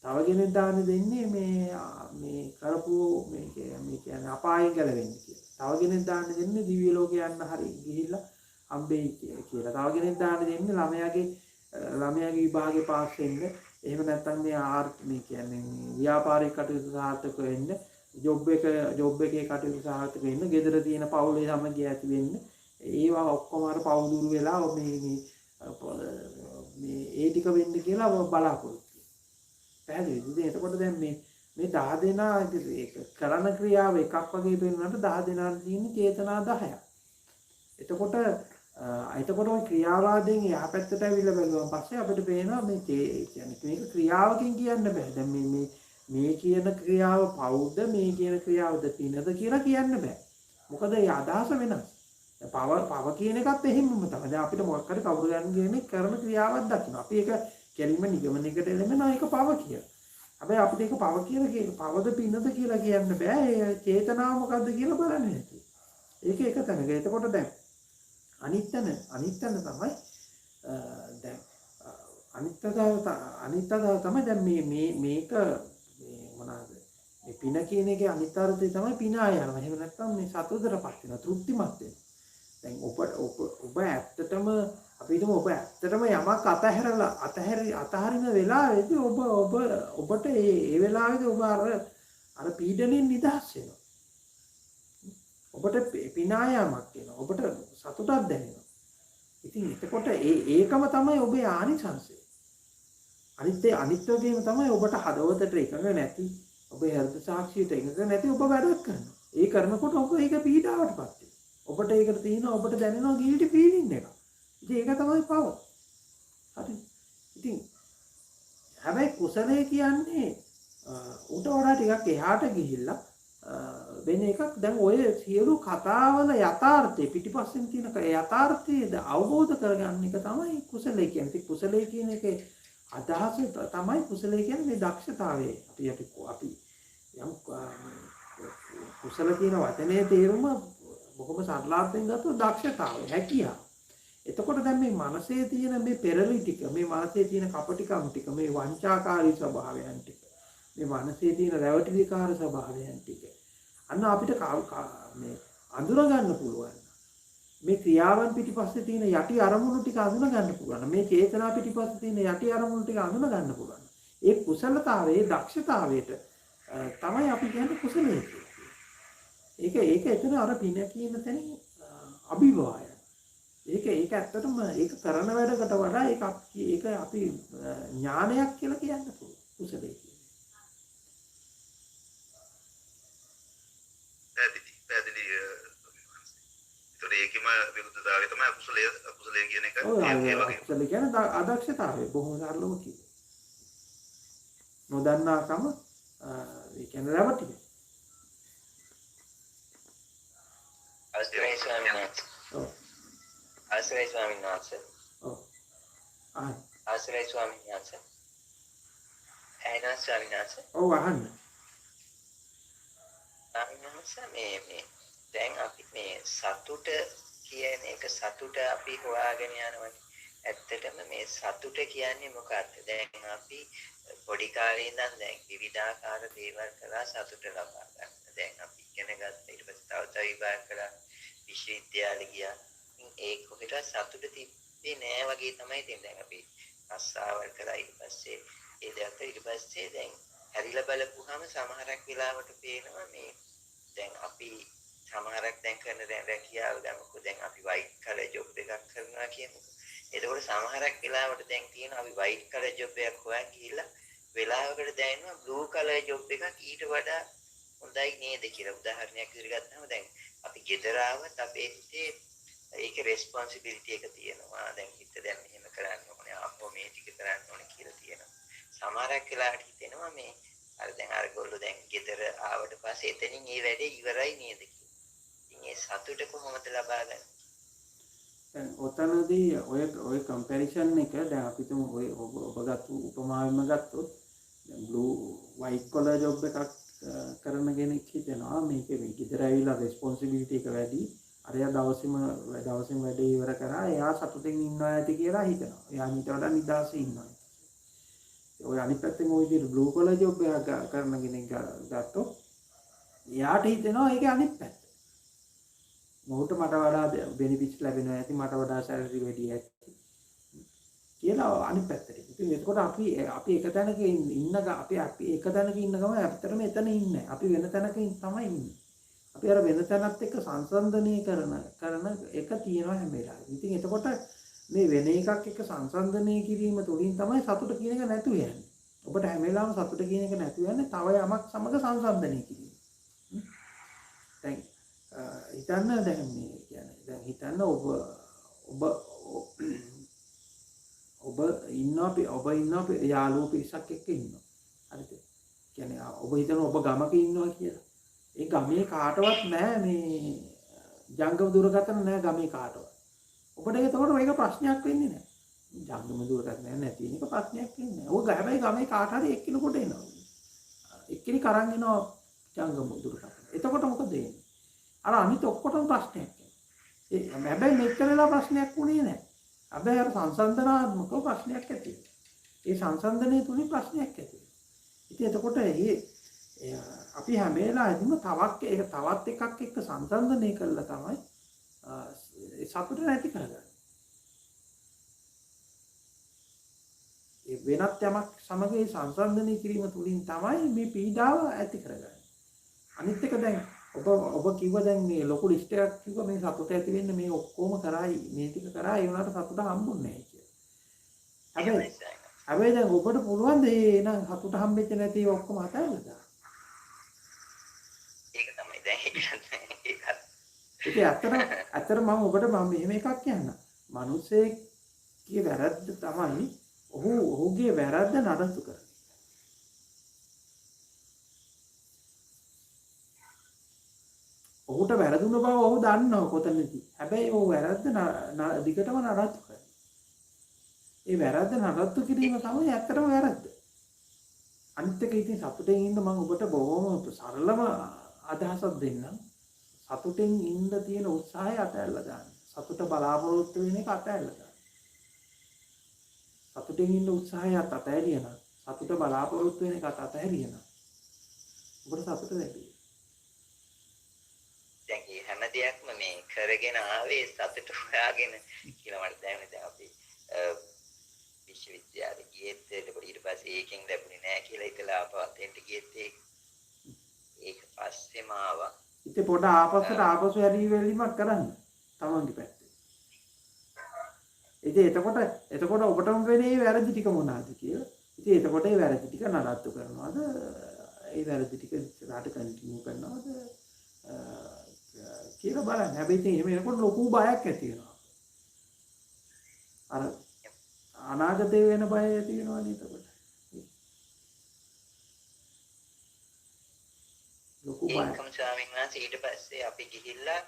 තව කෙනෙක් දාන දෙන්නේ මේ කරපු මේ කියන්නේ අපායෙන් ගැලවෙන්න කියලා. තව කෙනෙක් දාන දෙන්නේ දිව්‍ය ලෝකේ යන්න හරි ගිහිල්ලා හම්බෙයි කියලා. තව කෙනෙක් දාන දෙන්නේ ළමයාගේ විභාගේ පාස් වෙන්න. එහෙම නැත්නම් මේ කියන්නේ ව්‍යාපාරික කටයුතු සාර්ථක වෙන්න, ජොබ් එකේ කටයුතු සාර්ථක වෙන්න, ගෙදර තියෙන පවුලේ සමගිය ඇති වෙන්න. ඒවා ඔක්කොම අර පවු දුරු වෙලා මේ ඒ ටික වෙන්න කියලා බලාපොරොත්තු. පැහැදිලිද? එතකොට දැන් මේ 10 දෙනා ඒක කරන ක්‍රියාව එකක් වගේ පෙන්වන්නට 10 දෙනාට තියෙන චේතනා 10ක්. එතකොට ඔය ක්‍රියාවාදයෙන් යහපැත්තට ඇවිල්ලා බලුවාන් පස්සේ අපිට පේනවා මේ කියන්නේ මේක ක්‍රියාවකින් කියන්න බෑ. දැන් මේ කියන ක්‍රියාව පවුද මේ කියන ක්‍රියාවද පිනද කියලා කියන්න බෑ. මොකද ඒ අදහස වෙනස්. පව කියන එකත් එහෙමම තමයි. දැන් අපිට මොකක් හරි කවුරු ගන්නේ කරන ක්‍රියාවක් දකින්න. අපි ඒක කෙලින්ම නිගමනයකට එළෙමනවා ඒක පව කියලා. හැබැයි අපිට ඒක පව පවද පිනද කියලා කියන්න බෑ. ඒ චේතනාව මොකද්ද කියලා බලන්නේ නැති. ඒක එක තැනක. එතකොට දැන් අනිත් තැන තමයි දැන් අනිත්‍යතාව තමයි දැන් මේක මොනවාද මේ පින කියන එකේ අනිත්‍යර්ථය තමයි පිනා යනවා. එහෙම නැත්නම් මේ සතුටටපත් වෙනවා, තෘප්තිමත් වෙනවා. දැන් ඔබ ඇත්තටම අපි හිතමු ඔබ ඇත්තටම යමක් අතහරින වෙලාවේදී ඔබට ඒ වෙලාවේදී ඔබ අර පීඩණයෙන් නිදහස් වෙනවා. ඔබට පිනායාමක් වෙනවා. ඔබට සතුටක් දැනෙනවා. ඉතින් එතකොට ඒකම තමයි ඔබේ ආනිසංසය. අනිත්‍යකේම තමයි ඔබට හදවතට එකඟ නැති, ඔබේ හෘද සාක්ෂියට එකඟ නැති ඔබ වැඩක් කරනවා. ඒ කරනකොට ඔබ ඒක පීඩාවටපත් වෙනවා. ඔබට ඒකට තියෙනවා ඔබට දැනෙනවා ගිල්ටි ෆීලිං එක. ඉතින් ඒක තමයි පව. හරි. ඉතින් හැබැයි කුසලයේ කියන්නේ උට වඩා ටිකක් එහාට ගිහිල්ලා වෙන එකක්. දැන් ඔය සියලු කතාවල යථාර්ථය පිටිපස්සෙන් තියෙන යථාර්ථය අවබෝධ කරගන්න එක තමයි කුසලයේ කියන්නේ. ඉතින් කුසලයේ කියන එකේ අදහස තමයි කුසලයේ කියන්නේ මේ දක්ෂතාවය. අපි යම් කුසල කියන වචනේ තේරුම බොහොම සරලාර්ථයෙන් ගත්තොත් දක්ෂතාවය, හැකියාව. එතකොට දැන් මේ මනසේ තියෙන මේ පෙරලි ටික, මේ මනසේ තියෙන කපටිකම් ටික, මේ වංචාකාරී ස්වභාවයන් ටික, මේ මනසේ තියෙන රැවටිලිකාර ස්වභාවයන් ටික අන්න අපිට මේ අඳුර ගන්න පුළුවන්. මේ ක්‍රියාවන් පිටිපස්සේ තියෙන යටි අරමුණු ටික අඳුන ගන්න පුළුවන්. මේ චේතනා පිටිපස්සේ තියෙන යටි අරමුණු ටික අඳුන ගන්න පුළුවන්. ඒ කුසලතාවයේ දක්ෂතාවයට තමයි අපි කියන්නේ කුසලයේ කියලා. ඒක එතන අර පින කියන තැනින් අභිභාවය. ඒක ඇත්තටම ඒක කරන වැඩකට වඩා ඒක අපි ඥානයක් කියලා කියන්න පුළුවන් කුසලයේ කියන්නේ. පැහැදිලි ඒකම විරුද්ධතාවය තමයි අකුසලය කියන එක. ඒ වගේ කුසල කියන්නේ අදක්ෂතාවය. බොහොම සරලව කියනවා. නොදන්නාකම ඒ කියන්නේ රැවටිලි. අවසරයි ස්වාමීන් වහන්සේ. ඔව්. අවසරයි ස්වාමීන් වහන්සේ. ඔව්. අවසරයි ස්වාමීන් වහන්සේ. ඇයිනා ස්වාමීන් වහන්සේ. ඔව් අහන්න. ස්වාමීන් වහන්සේ මේ දැන් අපි මේ සතුට කියන එක අපි හොයාගෙන යනවනේ. ඇත්තටම මේ සතුට කියන්නේ මොකක්ද? දැන් අපි පොඩි කාලේ ඉඳන් දැන් විවිධාකාර දේවල් කරලා සතුට ලබා ගන්න. දැන් අපි ඉගෙන ගත්ත ඊට පස්සේ තව විභාග කළා විශ්වවිද්‍යාලේ ගියා. ඒක කොහෙට සතුට තිබ්බේ නෑ වගේ තමයි දැන් අපි රස්සාවල් කරා ඊට පස්සේ ඒ දෙයට ඊට පස්සේ දැන් හැරිලා බලපුවාම සමහරක් වෙලාවට පේනවා මේ දැන් අපි සමහරක් දැන් කරන දැන් රැකියාව ගමුකෝ දැන් අපි වයිට් කලර් ජොබ් එකක් කරනවා කියමුකෝ. එතකොට සමහරක් වෙලාවට දැන් තියෙන අපි වයිට් කලර් ජොබ් එකක් හොයන් ගිහිල්ලා වෙලාවකට දැනෙනවා බ්ලූ කලර් ජොබ් එකක් ඊට වඩා හොඳයි නේද කියලා. උදාහරණයක් විදිහට ගත්තාම දැන් අපි ගෙදර ආවත් අපේ හිතේ ඒකේ රෙස්පොන්සිබිලිටි එක තියෙනවා. දැන් හිත දැන් මෙහෙම කරන්න ඕනේ, ආපහු මේ ටික කරන්න ඕනේ කියලා තියෙනවා. සමහරක් වෙලාවට හිතෙනවා මේ අර දැන් අරගොල්ලෝ දැන් ගෙදර ආවට පස්සේ එතනින් ඒ වැඩේ ඉවරයි නේද කියලා. ඉතින් ඒ සතුට කොහොමද ලබා ගන්නේ? දැන් ඔතනදී ඔය කම්පැරිසන් එක දැන් අපි තුමු ඔය ඔබ ගත්ත උපමාවෙන්ම ගත්තොත් දැන් බ්ලූ වයිට් කලර් ජොබ් එකක් කරන කෙනෙක් හිතනවා මේකේ මේ ගෙදර ඇවිල්ලා රෙස්පොන්සිබිලිටි එක වැඩි. අරයා දවසෙම වැඩේ ඉවර කරා එයා සතුටින් ඉන්නවා ඇති කියලා හිතනවා. එයා ඊට වඩා නිදහසේ ඉන්නවා. ඔය අනිත් පැත්තෙන් ওই විදිහට බ්ලූ කලර් ජොබ් එකක් කරන කෙනෙක් ගත්තොත් එයාට හිතෙනවා ඒකේ අනිත් පැත්ත. මොහොත මට වඩා බෙනිෆිට්ස් ලැබෙනවා ඇති මට වඩා සැලරි වැඩි ඇති කියලා අනිත් පැත්තට. ඉතින් එතකොට අපි එක තැනක ඉන්න අපි එක තැනක ඉන්න ගම ඇත්තටම එතන ඉන්නේ. අපි වෙන තැනක තමයි ඉන්නේ. අපි අර වෙන තැනත් එක්ක සංසන්දනය කරන එක තියෙනවා හැම වෙලාවෙම. ඉතින් එතකොට මේ වෙන එකක් එක්ක සංසන්දනය කිරීම තුළින් තමයි සතුට කියන එක නැතු වෙන්නේ. ඔබට හැම වෙලාවෙම සතුට කියන එක නැතු වෙන්නේ තව යමක් සමග සංසන්දනය කිරීම. දැන් හිතන්න දැන් මේ කියන්නේ දැන් හිතන්න ඔබ ඉන්නවා යාළුවෝ පිරිසක් එක්ක ඉන්නවා. හරිද? කියන්නේ ඔබ හිතන ඔබ ගමක ඉන්නවා කියලා. ඒ ගමේ කාටවත් නැහැ මේ ජංගම දුරකථන නැහැ ගමේ කාටවත්. ඔබට ඒකට මේක ප්‍රශ්නයක් වෙන්නේ නැහැ. ජංගම දුරකථන නැති වෙන එක ප්‍රශ්නයක් වෙන්නේ නැහැ. ඔය හැබැයි ගමේ කාට හරි එක්කිනෙකුට එනවා. එක්කිනෙක් අරන් එනවා ජංගම දුරකථන. එතකොට මොකද වෙන්නේ? අර අනිත් ඔක්කොටම ප්‍රශ්නයක් එනවා. හැබැයි මෙච්චරලා ප්‍රශ්නයක් වුණේ නැහැ. හැබැයි අර සංසන්දනාත්මක ප්‍රශ්නයක් ඇති වෙනවා. ඒ සංසන්දනයේ තුලින් ප්‍රශ්නයක් ඇති වෙනවා. ඉතින් එතකොට අපි හැම වෙලාවෙදිම තවත් එකක් එක්ක සංසන්දනය කළා තමයි සතුට නැති කරගන්නේ. ඒ වෙනත් යමක් සමග ඒ සංසන්දනය කිරීම තුලින් තමයි මේ පීඩාව ඇති කරගන්නේ. අනිත් එක දැන් ඔබ කිව්ව දැන් මේ ලොකු ලිස්ට් එකක් කිව්ව මේ සතුට ඇති වෙන්න මේ ඔක්කොම කරායි මේ ටික කරා ඒ වුණාට සතුට හම්බුන්නේ නැහැ කියලා. හැබැයි දැන් ඔබට පුළුවන් ද ඒ නම් සතුට හම්බෙච්ච නැති ඔක්කොම අතහැරලා දාන්න. ඒක තමයි දැන් ඒකත් ඇත්තට මම ඔබට මෙහෙම එකක් කියන්න. මිනිස්සෙක්ගේ වැරද්ද තමයි ඔහුගේ වැරද්ද නඩත්තු කරන්නේ. ඔහුට වැරදුන බව ඔහු දන්නවා කොතනදී. හැබැයි ඔහු වැරද්ද දිගටම නඩත්තු කරනවා. ඒ වැරද්ද නඩත්තු කිරීම තමයි ඇත්තටම වැරද්ද. අනිත් එක ඉතින් සතුටෙන් ඉන්න මම ඔබට බොහොම සරලම අදහසක් දෙන්නම්. සතුටෙන් ඉන්න තියෙන උත්සාහය අතහැරලා දාන්න. සතුට බලාපොරොත්තු වෙන එක අතහැරලා දාන්න. සතුටෙන් ඉන්න උත්සාහයත් අතහැරියනම් සතුට බලාපොරොත්තු වෙන එකත් අතහැරියනම් ඔබට සතුට ලැබෙයි. දැන් මේ හැම දෙයක්ම මේ කරගෙන ආවේ සතුට හොයාගෙන කියලා මට දැනෙනවා. දැන් අපි විශ්වවිද්‍යාලේ ගියේත් ඊට පස්සේ ඒකෙන් ලැබුණේ නැහැ කියලා හිතලා ආපස්සට ගියේත් ඒක පස්සේම ආවා. ඉතින් පොඩ ආපස්සු හැරී වෙලීමක් කරන්න තමන්ගේ පැත්තේ. ඉතින් එතකොට ඔබටම වෙන්නේ වැරදි ටික මොනවාද කියලා. ඉතින් එතකොට ඒ වැරදි ටික නඩත්තු කරනවාද? ඒ වැරදි ටික ඉස්සරහට කන්ටිනියු කරනවාද? කියලා බලන්න. හැබැයි ඉතින් එහෙම එනකොට ලොකු බයක් ඇති වෙනවා. අර අනාගතේ වෙන බය ඇති වෙනවනේ එතකොට. ලොකු බය. ඒකම ස්වාමීන් වහන්සේ ඊට පස්සේ අපි ගිහිල්ලා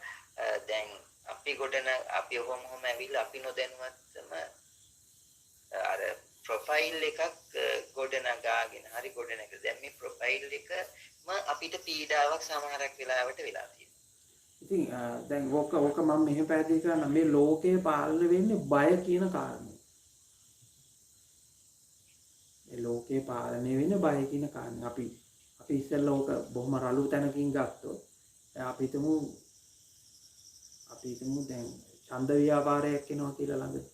දැන් අපි ඔහොම ඇවිල්ලා අපි නොදැනුවත්වම අර ප්‍රොෆයිල් එකක් ගොඩනගාගෙන හරි ගොඩනගලා දැන් මේ ප්‍රොෆයිල් එකම අපිට පීඩාවක් සමහරක් වෙලාවට වෙලා තියෙනවා. ඉතින් දැන් ඕක මම මෙහෙම පැහැදිලි කරන්න මේ ලෝකය පාලනය වෙන්නේ බය කියන කාරණේ. මේ ලෝකේ පාලනය වෙන්නේ බය කියන කාරණේ. අපි ඉස්සෙල්ලා ඕක බොහොම රළු තැනකින් ගත්තොත් අපි හිතමු දැන් ඡන්ද ව්‍යාපාරයක් එනවා කියලා ළඟ.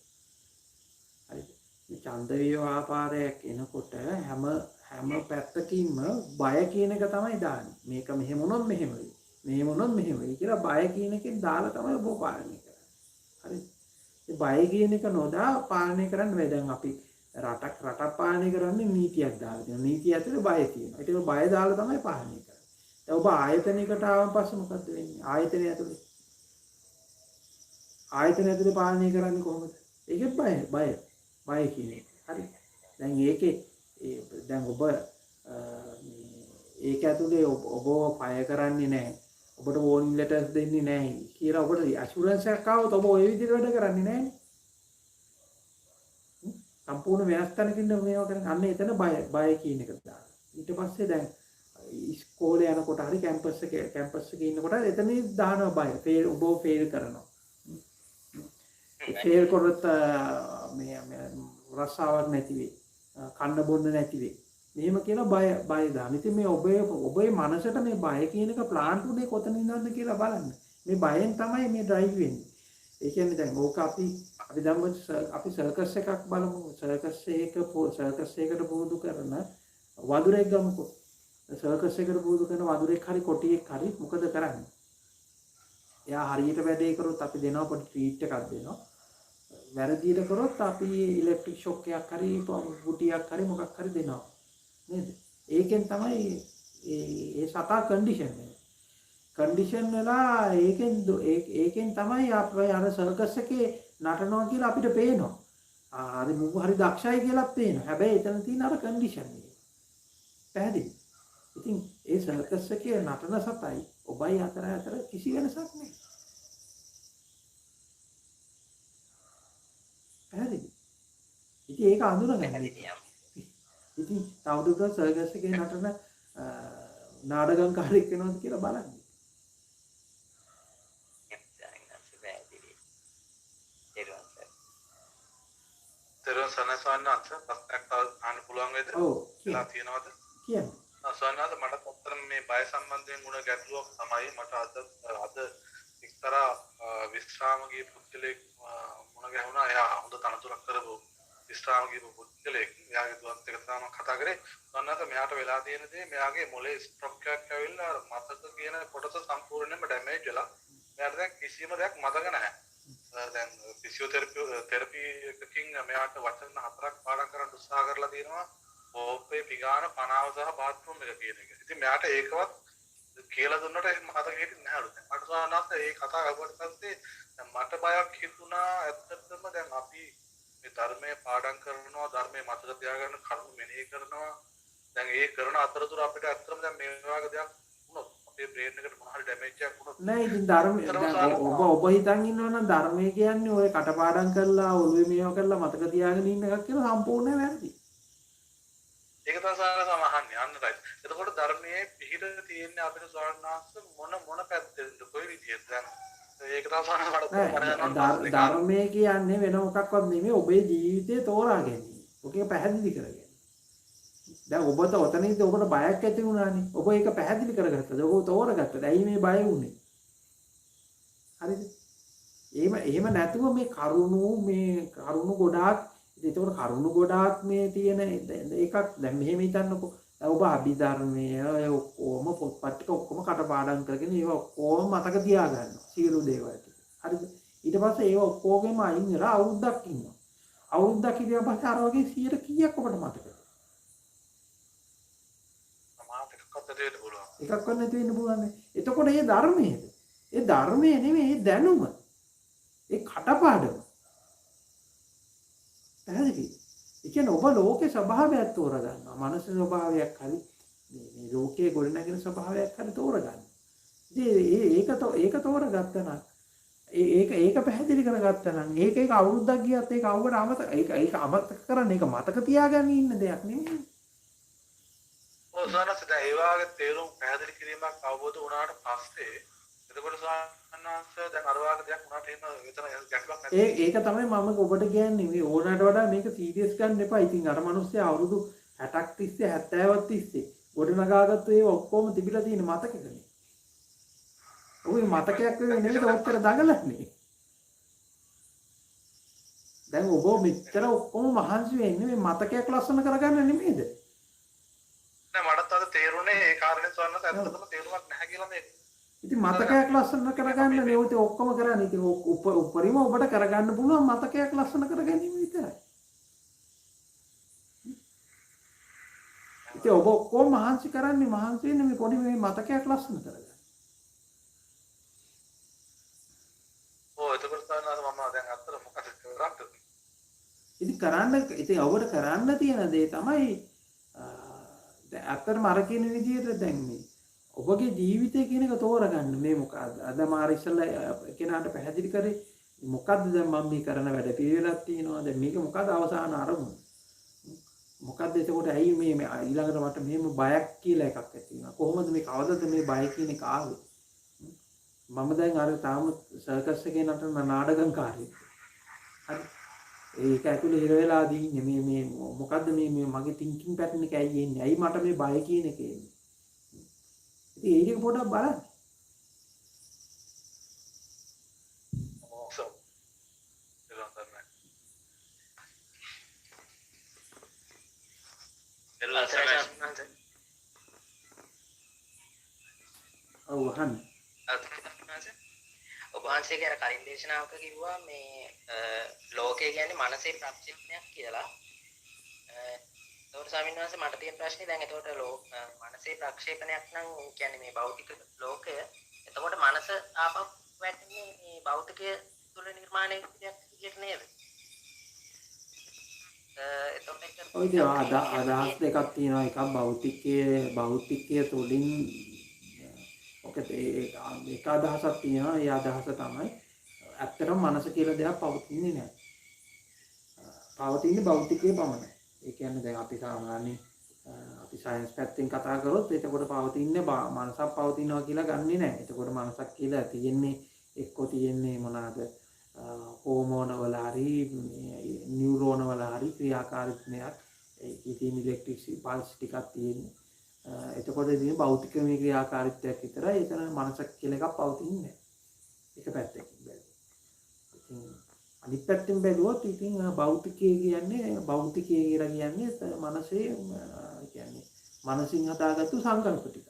හරිද? මේ ඡන්ද ව්‍යාපාරයක් එනකොට හැම පැත්තකින්ම බය කියන එක තමයි දාන්නේ. මේක මෙහෙම වුණොත් මෙහෙම වෙයි. මෙහෙම වුණොත් මෙහෙම වෙයි කියලා බය කියන එකෙන් දාලා තමයි ඔබ පාලනය කරන්නේ. හරිද? මේ බය කියන එක නොදා පාලනය කරන්න බෑ. දැන් අපි රටක් පාලනය කරන්නේ නීතියක් දාලා තියෙනවා. නීතිය ඇතුලේ බය තියෙනවා. ඒක බය දාලා තමයි පාලනය කරන්නේ. දැන් ඔබ ආයතනයකට ආවන් පස්සේ මොකද්ද වෙන්නේ? ආයතනය ඇතුලේ පාලනය කරන්නේ කොහොමද? ඒකෙත් බය කියන එක. හරි. දැන් දැන් ඔබ ඒක ඇතුලේ ඔබව ෆයර් කරන්නේ නැහැ. ඔබට වෝනින් ලෙටර්ස් දෙන්නේ නැහැ කියලා ඔබට ඇෂුරන්ස් එකක් ආවොත් ඔබ ওই විදිහට වැඩ කරන්නේ නැහැ. සම්පූර්ණ වෙනස් තැනකින් මේවා කරන්නේ. අන්න එතන බය කියන එක දාලා. ඊට පස්සේ දැන් ඉස්කෝලේ යනකොට හරි කැම්පස් එකේ ඉන්නකොට එතනදී දානවා බය. ඔබ ෆේල් කරනවා. ෆේල් කරොත් මේ රසාවක් නැති වෙයි. කන්න බොන්න නැති වෙයි. මෙහෙම කියලා බය දාන. ඉතින් මේ ඔබේ මනසට මේ බය කියන එක ප්ලාන්ට් උනේ කොතනින්ද කියලා බලන්න. මේ බයෙන් තමයි මේ ඩ්‍රයිව් වෙන්නේ. ඒ කියන්නේ දැන් ඕක අපි සර්කස් එකක් බලමු. සර්කස් එකකට පුරුදු කරන වඳුරෙක් ගමුකෝ. සර්කස් එකට පුරුදු කරන වඳුරෙක් හරි කොටියෙක් හරි මොකද කරන්නේ? එයා හරියට වැඩේ කරොත් අපි දෙනවා පොඩි ට්‍රීට් එකක් දෙනවා. වැරදියට කරොත් අපි ඉලෙක්ට්‍රික් ෂොක් එකක් හරි ගුටියක් හරි මොකක් හරි දෙනවා. නේද? ඒකෙන් තමයි ඒ සතා කන්ඩිෂන් වෙලා ඒකෙන් තමයි අපි අර සර්කස් එකේ නටනවා කියලා අපිට පේනවා. හරි මුගු හරි දක්ෂයි කියලා පේනවා. හැබැයි එතන තියෙන අර කන්ඩිෂන් එක. පැහැදිලි? ඉතින් ඒ සර්කස් එකේ නටන සතයි ඔබයි අතර කිසි වෙනසක් නැහැ. පැහැදිලි? ඉතින් ඒක අඳුනගන්න. ඉතින් තවදුරටත් සර්කස් එකේ නටන නාටකම්කාරයෙක් වෙනවද කියලා බලන්න. තෙරුවන් සරණයි සවන්නාත් ප්‍රශ්නයක් අහන්න පුළුවන් වේද? ඔව්. කියලා තියෙනවද? කියන්න. සවන්නාත් මට අත්‍තරම මේ බය සම්බන්ධයෙන් වුණ ගැටලුවක් තමයි මට අද එක්තරා විශ්‍රාමගී පුද්ගලෙක් මුණ ගැහුණා. එයා හොඳ තනතුරක් කරපු විශ්‍රාමගී පුද්ගලෙක්. එයාගේ දුවත් එක තමයි කතා කරේ. සවන්නාත් මෙයාට වෙලා තියෙන දේ මෙයාගේ මොලේ ස්ට්‍රොක් එකක් ඇවිල්ලා මතක කියන කොටස සම්පූර්ණයෙන්ම ඩැමේජ් වෙලා මෙයාට දැන් කිසිම දෙයක් මතක නැහැ. දැන් ෆිසියෝതെරපි එකකින් මෙයාට වචන 4ක් පාඩම් කරන්න උත්සාහ කරලා තියෙනවා. ඕපේ පිගාන පනාව සහ බාත්රූම් එක කියන එක. ඉතින් මෙයාට ඒකවත් කියලා දුන්නට මතක හිටින්නේ නැහැලු. මට සවන්නාත් ඒ කතාව අහුවට පස්සේ මට බයක් හිතුණා. ඇත්තටම දැන් අපි මේ ධර්මයේ පාඩම් කරනවා, ධර්මයේ මතක තියාගන්න කරුණු මෙනෙහි කරනවා. දැන් ඒ කරන අතරතුර අපිට ඇත්තටම දැන් මේ වගේ දෙයක් වුණොත් අපේ බ්‍රේන් එකට මොන හරි ඩැමේජ් එකක් වුණොත් නෑ ඉතින් ඔබ හිතන් ඉන්නවනම් ධර්මයේ කියන්නේ ඔය කටපාඩම් කරලා ඔළුවේ මේව කරලා මතක තියාගෙන ඉන්න එකක් කියලා සම්පූර්ණයෙන් වැරදි. ඒක තමයි සමහන්නේ අන්න රයිට්. එතකොට ධර්මයේ පිහිට තියෙන්නේ අපිට සවන්නාස් මොන පැත්තෙන්ද කොයි විදිහද දැන් ඒක තමයි ධර්මයේ කියන්නේ වෙන මොකක්වත් නෙමෙයි ඔබේ ජීවිතේ තෝරා ගැනීම. ඔකේ පැහැදිලි කරගන්න. දැන් ඔබට ඔතනදී ඔබට බයක් ඇති වුණානේ. ඔබ ඒක පැහැදිලි කරගත්තද? ඔබ තෝරගත්තද? ඇයි මේ බය වුනේ? හරිද? එහෙම නැතුව මේ කරුණු ගොඩාක් ඒතකොට කරුණු ගොඩාක් මේ තියෙන එකක් දැන් මෙහෙම හිතන්නකෝ. දැන් ඔබ අභිධර්මයේ ඔක්කොම පොත්පත් ටික ඔක්කොම කටපාඩම් කරගෙන ඒවා ඔක්කොම මතක තියාගන්නවා. සියලු දේවල් ටික. හරිද? ඊට පස්සේ ඒවා ඔක්කොගෙම අයින් වෙලා අවුරුද්දක් ඉන්නවා. අවුරුද්දක් ඉඳලා පස්සේ අර වගේ 100 කීයක් ඔබට මතකද? එකක්වත් නැති වෙන්න පුළුවන්. එතකොට මේ ධර්මයේද? ඒ ධර්මයේ නෙමෙයි ඒ දැනුම. ඒ කටපාඩම. පැහැදිලි? ඒ කියන්නේ ඔබ ලෝකේ ස්වභාවයක් තෝරගන්නවා. මනසේ ස්වභාවයක් හරි මේ ලෝකයේ ගොඩනැගෙන ස්වභාවයක් හරි තෝරගන්න. ඉතින් ඒක තෝරගත්තා නම් ඒක පැහැදිලි කරගත්තා නම් ඒක අවුරුද්දක් ගියත් ඒක අවුවට ඒක අමතක කරන්න ඒක මතක තියාගන්න ඉන්න දෙයක් නෙමෙයි. සවන්නාස් දැන් ඒ වාගේ තේරුම් පැහැදිලි කිරීමක් අවබෝධ වුණාට පස්සේ එතකොට සවන්නාස් දැන් අර වාගේ දෙයක් වුණාට එහෙම විතර ගැටලුවක් නැති. ඒක තමයි මම ඔබට කියන්නේ මේ ඕනකට වඩා මේක සීරියස් ගන්න එපා. ඉතින් අර මිනිස්සේ අවුරුදු 60ක් තිස්සේ 70ක් තිස්සේ ගොඩනගාගත්තු ඒවා ඔක්කොම තිබිලා තියෙන මතකෙකනේ. ඔය මතකයක් වෙන්නේ නෙමෙයි ඔච්චර දඟලන්නේ. දැන් ඔබ මෙච්චර ඔක්කොම මහන්සි වෙන්නේ මේ මතකයක් ලස්සන කරගන්න නෙමෙයිද? නෑ මටත් අද තේරුනේ ඒ කාරණේ සවන්නත් ඇත්තටම තේරුමක් නැහැ කියලා මේ. ඉතින් මතකයක් ලස්සන කරගන්න නෙවෙයි ඔක්කොම කරන්නේ. ඉතින් උපරිම ඔබට කරගන්න පුළුවන් මතකයක් ලස්සන කරගැනීම විතරයි. ඉතින් ඔබ ඔක්කොම මහන්සි කරන්නේ මහන්සි වෙන්නේ මේ පොඩි මේ මතකයක් ලස්සන කරගන්න. ඔව් එතකොට තමයි මම දැන් අත්තර මොකද කරන්නේ? ඉතින් ඉතින් ඔබට කරන්න තියෙන දේ තමයි දැන් අත්‍තරම අර කියන විදිහට දැන් මේ ඔබගේ ජීවිතය කියන එක තෝරගන්න. මේ මොකද්ද? අද මාර ඉස්සෙල්ලා කෙනාට පැහැදිලි කරේ මොකද්ද දැන් මම මේ කරන වැඩ පිළිවෙලක් තියෙනවා. දැන් මේක මොකද්ද අවසාන අරමුණ? මොකද්ද එතකොට ඇයි මේ ඊළඟට මට මෙහෙම බයක් කියලා එකක් ඇති වෙනවා. කොහොමද මේ කවදද මේ බය කියන එක ආවේ? මම දැන් අර තාම සර්කස් එකේ නටන නාටකම්කාරයෙක්. හරි. ඒක ඇතුලේ හිර වෙලා දින්නේ මේ මොකද්ද මේ මගේ තින්කින් පැටර්න් එක ඇයි එන්නේ? ඇයි මට මේ බය කියන එක එන්නේ? ඉතින් ඒක පොඩ්ඩක් බලන්න. ඔව් අහන්න. ඔබ වහන්සේගේ අර කලින් දේශනාවක කිව්වා මේ ලෝකය කියන්නේ මනසේ ප්‍රක්ෂේපණයක් කියලා. ඒතකොට ස්වාමීන් වහන්සේ මට තියෙන ප්‍රශ්නේ දැන් එතකොට මනසේ ප්‍රක්ෂේපණයක් නම් කියන්නේ මේ භෞතික ලෝකය. එතකොට මනස ආපහු වැටෙන්නේ මේ භෞතිකය තුළ නිර්මාණය වෙච්ච දෙයක් විදියට නේද? ඔය අදහස් දෙකක් තියෙනවා. එකක් භෞතිකයේ තුළින් ඒක අදහසක් තියෙනවා. ඒ අදහස තමයි ඇත්තටම මනස කියලා දෙයක් පවතින්නේ නැහැ. පවතින්නේ භෞතිකයේ පමණයි. ඒ කියන්නේ දැන් අපි සාමාන්‍යයෙන් අපි සයන්ස් පැත්තෙන් කතා කරොත් එතකොට පවතින්නේ මනසක් පවතිනවා කියලා ගන්නෙ නැහැ. එතකොට මනසක් කියලා තියෙන්නේ එක්කෝ තියෙන්නේ මොනවාද හෝමෝන වල හරි නියුරෝන වල හරි ක්‍රියාකාරීත්වයක් ඒකේ ඉලෙක්ට්‍රික් පල්ස් ටිකක් තියෙන්නේ. එතකොට ඉතින් භෞතික මේ ක්‍රියාකාරීත්වයක් විතරයි. එතන මනසක් කියලා එකක් පවතින්නේ නැහැ. එක පැත්තකින් බැලුවොත්. ඉතින් අනිත් පැත්තෙන් බැලුවොත් ඉතින් භෞතිකය කියන්නේ මනසේ කියන්නේ මනසින් හදාගත්තු සංකල්ප ටික.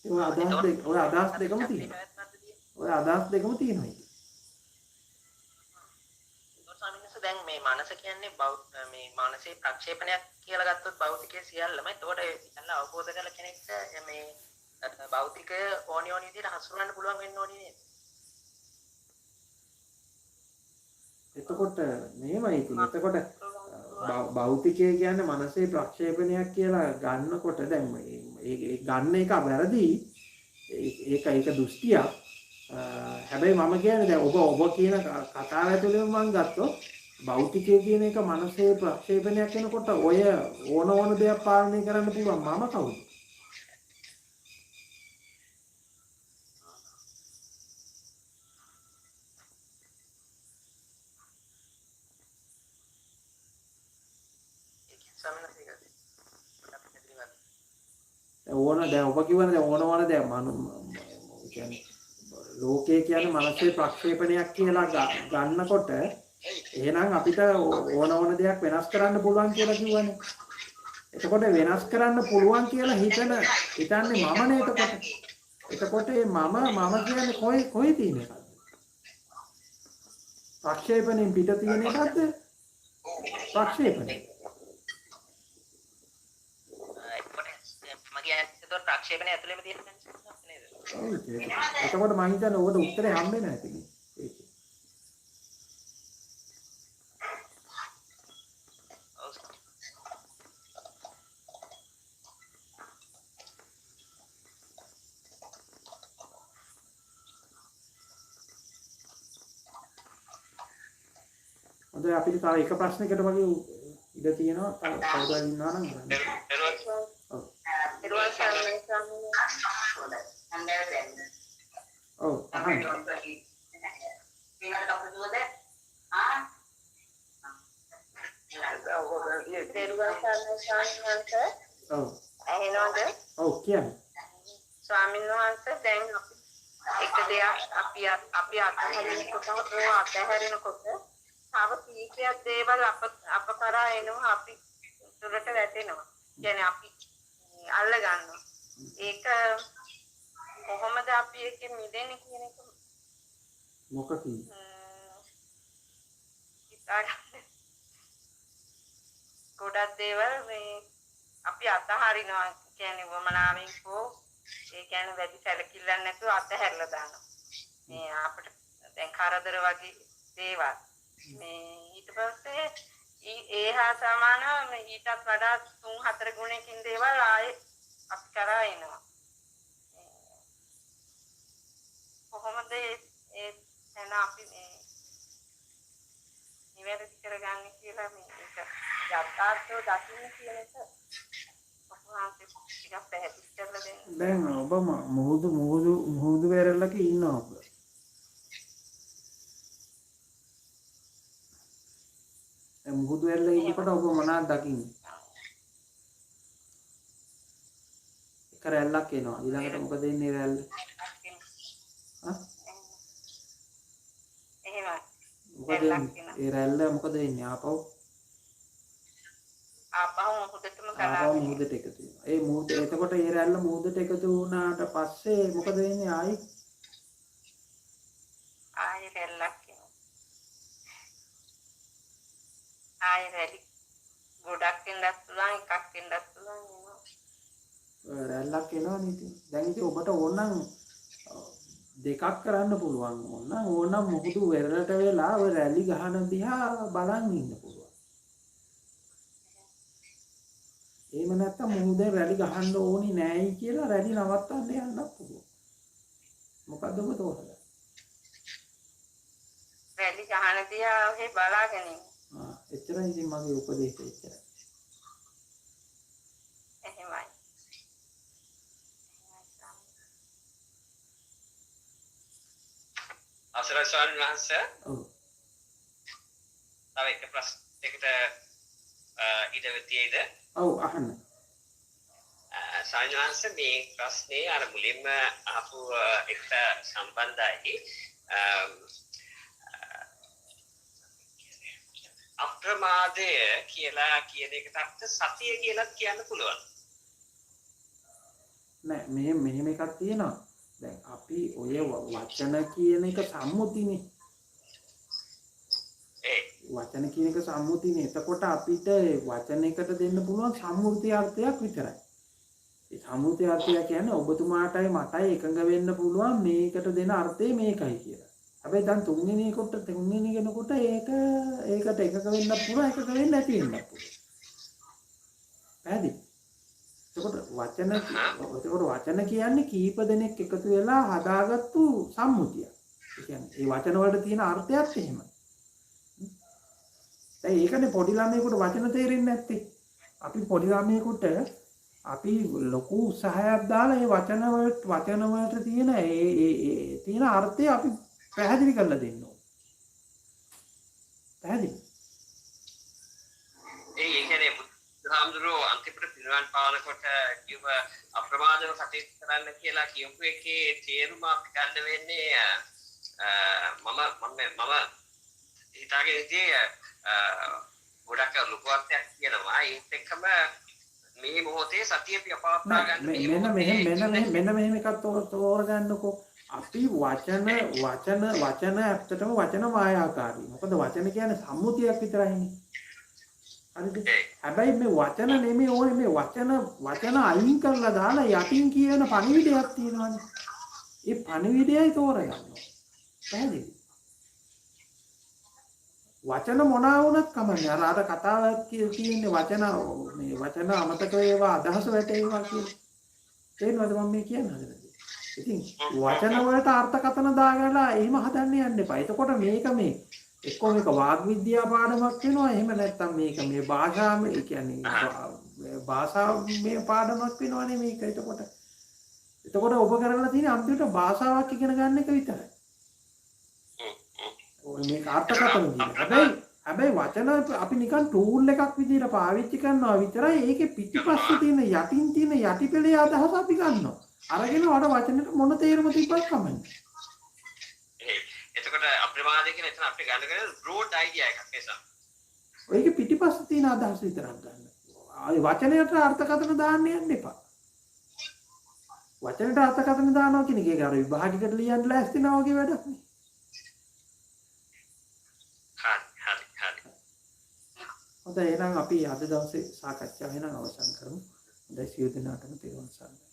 ඔය අදහස් දෙකම තියෙනවා. දැන් මේ මනස කියන්නේ මේ මානසික ප්‍රක්ෂේපණයක් කියලා ගත්තොත් භෞතිකයේ සියල්ලම. එතකොට ඒ සියල්ල අවබෝධ කරලා කෙනෙක්ට මේ භෞතිකය ඕනි විදිහට හසුරවන්න පුළුවන් වෙන්න ඕනේ නේද? එතකොට මෙහෙමයි ඉතින්. එතකොට භෞතිකය කියන්නේ මනසේ ප්‍රක්ෂේපණයක් කියලා ගන්නකොට දැන් ඒ ගන්න එක වැරදි. ඒක දෘෂ්ටියක්. හැබැයි මම කියන්නේ දැන් ඔබ කියන කතාව ඇතුළේ මම ගත්තොත් භෞතිකය කියන එක මනසේ ප්‍රක්ෂේපණයක් වෙනකොට ඔය ඕන දෙයක් පාලනය කරන්න පුළුවන් මම කවුද? දැන් ඔබ කියවනේ දැන් ඕන දෙයක් කියන්නේ ලෝකය කියන්නේ මනසේ ප්‍රක්ෂේපණයක් කියලා ගන්නකොට එහෙනම් අපිට ඕන දෙයක් වෙනස් කරන්න පුළුවන් කියලා කිව්වනේ. එතකොට වෙනස් කරන්න පුළුවන් කියලා හිතන්නේ මමනේ එතකොට. එතකොට මම කියන්නේ කොයි තියෙන එකක්ද? ප්‍රක්ෂේපණයෙන් පිට තියෙන එකක්ද? ප්‍රක්ෂේපණය. ප්‍රක්ෂේපණය ඇතුළේම තියෙන නේද? එතකොට මම හිතන්නේ ඔබට උත්තරේ හම්බෙන්නේ නැති නේ. හොඳයි අපිට තව එක ප්‍රශ්නයකට වගේ ඉඩ තියෙනවා. තව කවුරුහරි ඉන්නවා නම් බලන්න. ඔව් අහන්න. තෙරුවන් සරණයි ස්වාමීන් වහන්සේ. ඔව්. ඇහෙනවද? ඔව් කියන්නේ. ස්වාමීන් වහන්සේ දැන් එක දෙයක් අපි අත්හැරෙනකොට තව කීපයක් දේවල් අප කරා එනවා අපි උඩට වැටෙනවා. කියන්නේ අපි අල්ල ගන්නවා. ඒක කොහොමද අපි ඒකෙන් මිදෙන්නේ කියන එක මොකක්ද? ගොඩක් දේවල් මේ අපි අතහරිනවා කියන්නේ වමනාවෙන් හෝ ඒ කියන්නේ වැඩි සැලකිල්ලක් නැතුව අතහැරලා දානවා. මේ අපිට දැන් කරදර වගේ දේවල්. මේ ඊට පස්සේ ඒහා සමාන ඊටත් වඩා 3-4 ගුණයකින් දේවල් ආයේ අපි කරා එනවා. කොහොමද ඒ එන අපි මේ නිවැරදි කරගන්නේ කියලා මේක යථාර්ථව දකින්න කියන එක කොහොමද ටිකක් පැහැදිලි කරලා දෙන්න. දැන් ඔබ මුහුදු වෙරළක ඉන්නවා ඔබ. ඒ මුහුදු වෙරළ ඉන්නකොට ඔබ මොනවද දකින්නේ? එක රැල්ලක් එනවා. ඊළඟට මොකද වෙන්නේ රැල්ල? මොකද ඒ රැල්ල මොකද වෙන්නේ? ආපහු මුහුදටම ගලා මුහුදට එකතු වෙනවා. ඒ මුහුද එතකොට ඒ රැල්ල මුහුදට එකතු වුණාට පස්සේ මොකද වෙන්නේ? ආයි රැල්ලක් එනවා. ආයි රැලි ගොඩක් වෙනත් පුළුවන් එකක් වෙනත් පුළුවන්. රැල්ලක් එනවනේ ඉතින්. දැන් ඉතින් ඔබට ඕනනම් දෙකක් කරන්න පුළුවන්. ඕනනම් මුහුදු වෙරළට වෙලා ඔය රැලි ගහන දිහා බලන් ඉන්න පුළුවන්. එහෙම නැත්නම් මුහුදේ රැලි ගහන්න ඕනි නෑයි කියලා රැලි නවත්තන්න යන්නත් පුළුවන්. මොකද්ද ඔබ තෝරගන්නේ? රැලි ගහන දිහා ඔහේ බලාගෙන ඉන්න. එච්චරයි ඉතින් මගේ උපදේශය එච්චරයි. එහෙමයි. අවසරයි ස්වාමීන් වහන්සේ. ඔව්. තව එක ප්‍රශ්නයකට ඉඩ තියෙයිද? ඔව් අහන්න. ස්වාමීන් වහන්සේ මේ ප්‍රශ්නේ අර මුලින්ම අහපු එකට සම්බන්ධයි. අප්‍රමාදය කියලා කියන එකට අපිට සතිය කියලා කියන්න පුළුවන්. නෑ මෙහෙම එකක් තියෙනවා. දැන් අපි ඔය වචන කියන එක සම්මුතිනේ. වචන කියන එක සම්මුතිනේ. එතකොට අපිට වචනයකට දෙන්න පුළුවන් සම්මුති අර්ථයක් විතරයි. ඒ සම්මුති අර්ථය කියන්නේ ඔබතුමාටයි මටයි එකඟ වෙන්න පුළුවන් මේකට දෙන අර්ථය මේකයි කියලා. හැබැයි දැන් තුන්වෙනි කෙනෙකුට ඒකට එකඟ වෙන්න පුළුවන් එකඟ වෙන්න නැති වෙන්න පුළුවන්. පැහැදිලි? එතකොට වචන කියන්නේ කීප දෙනෙක් එකතු වෙලා හදාගත්තු සම්මුතියක්. ඒ කියන්නේ ඒ වචන වලට තියෙන අර්ථයත් එහෙමයි. දැන් ඒකනේ පොඩි ළමයෙකුට වචන තේරෙන්නේ නැත්තේ. අපි පොඩි ළමයෙකුට අපි ලොකු උත්සාහයක් දාලා ඒ වචන වලට තියෙන තියෙන අර්ථය අපි පැහැදිලි කරලා දෙන්න ඕනේ. පැහැදිලි? ඒ කියන්නේ බුදුහාමුදුරුවෝ අන්තිමට පිරිනිවන් පානකොට කිව්ව අප්‍රමාදව කටයුතු කරන්න කියලා කියපු එකේ තේරුම අපි ගන්න වෙන්නේ මම හිතාගෙන ඉතියේ ගොඩක් ලොකු අර්ථයක් කියනවා. ඒත් එක්කම මේ මොහොතේ සතිය පියපවත්වා ගන්න මෙන්න මෙහෙම එකක් තෝරගන්නකෝ. අපි වචන ඇත්තටම වචන මායාකාරී. මොකද වචන කියන්නේ සම්මුතියක් විතරයිනේ. හරිද? හැබැයි මේ වචන නෙමෙයි ඕනේ මේ වචන අයින් කරලා දාලා යටින් කියන පණිවිඩයක් තියෙනවානේ. ඒ පණිවිඩයයි තෝරගන්න ඕනේ. පැහැදිලි? වචන මොනවා වුණත් කමන්නේ. අර කතාවක් කියන්නේ වචන අමතක වේවා අදහස වැටේවා කියලා. තේරෙනවද මම මේ කියන්නේ? ඉතින් වචන වලට අර්ථකථන දාගලා එහෙම හදන්න යන්න එපා. එතකොට මේක එක්කෝ මේක වාග් විද්‍යා පාඩමක් වෙනවා. එහෙම නැත්නම් මේක මේ භාෂාව ඒ කියන්නේ භාෂාව මේ පාඩමක් වෙනවනේ මේක. එතකොට ඔබ කරලා තියෙන අන්තිමට භාෂාවක් ඉගෙන ගන්න එක විතරයි. ඔය මේක අර්ථකථන දින. හැබැයි වචන අපි නිකන් ටූල් එකක් විදිහට පාවිච්චි කරනවා විතරයි. ඒකේ පිටිපස්සේ තියෙන යටින් තියෙන යටිපෙළේ අදහස අපි ගන්නවා. අරගෙන වඩ වචනෙට මොන තේරුම තිබ්බත් කමන්නේ. එතකොට අප්‍රමාදයේ කියන එතන අපි ගන්න කරේ බ්‍රෝඩ් අයිඩියා එකක් නිසා. ඔයගේ පිටිපස්සේ තියෙන අදහස විතරක් ගන්න. ආයි වචනයට අර්ථකථන දාන්න යන්න එපා. වචනයට අර්ථකථන දානවා කියන එක අර විභාගයකට ලියන්න ලෑස්තිනා වගේ වැඩක් නේ. හරි. හොඳයි එහෙනම් අපි අද දවසේ සාකච්ඡාව වෙන අවසන් කරමු. හොඳයි සියලු දෙනාටම තෙරුවන් සරණයි.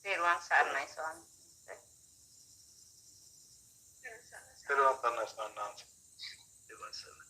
තෙරුවන් සරණයි ස්වාමී. තෙරුවන් සරණයි.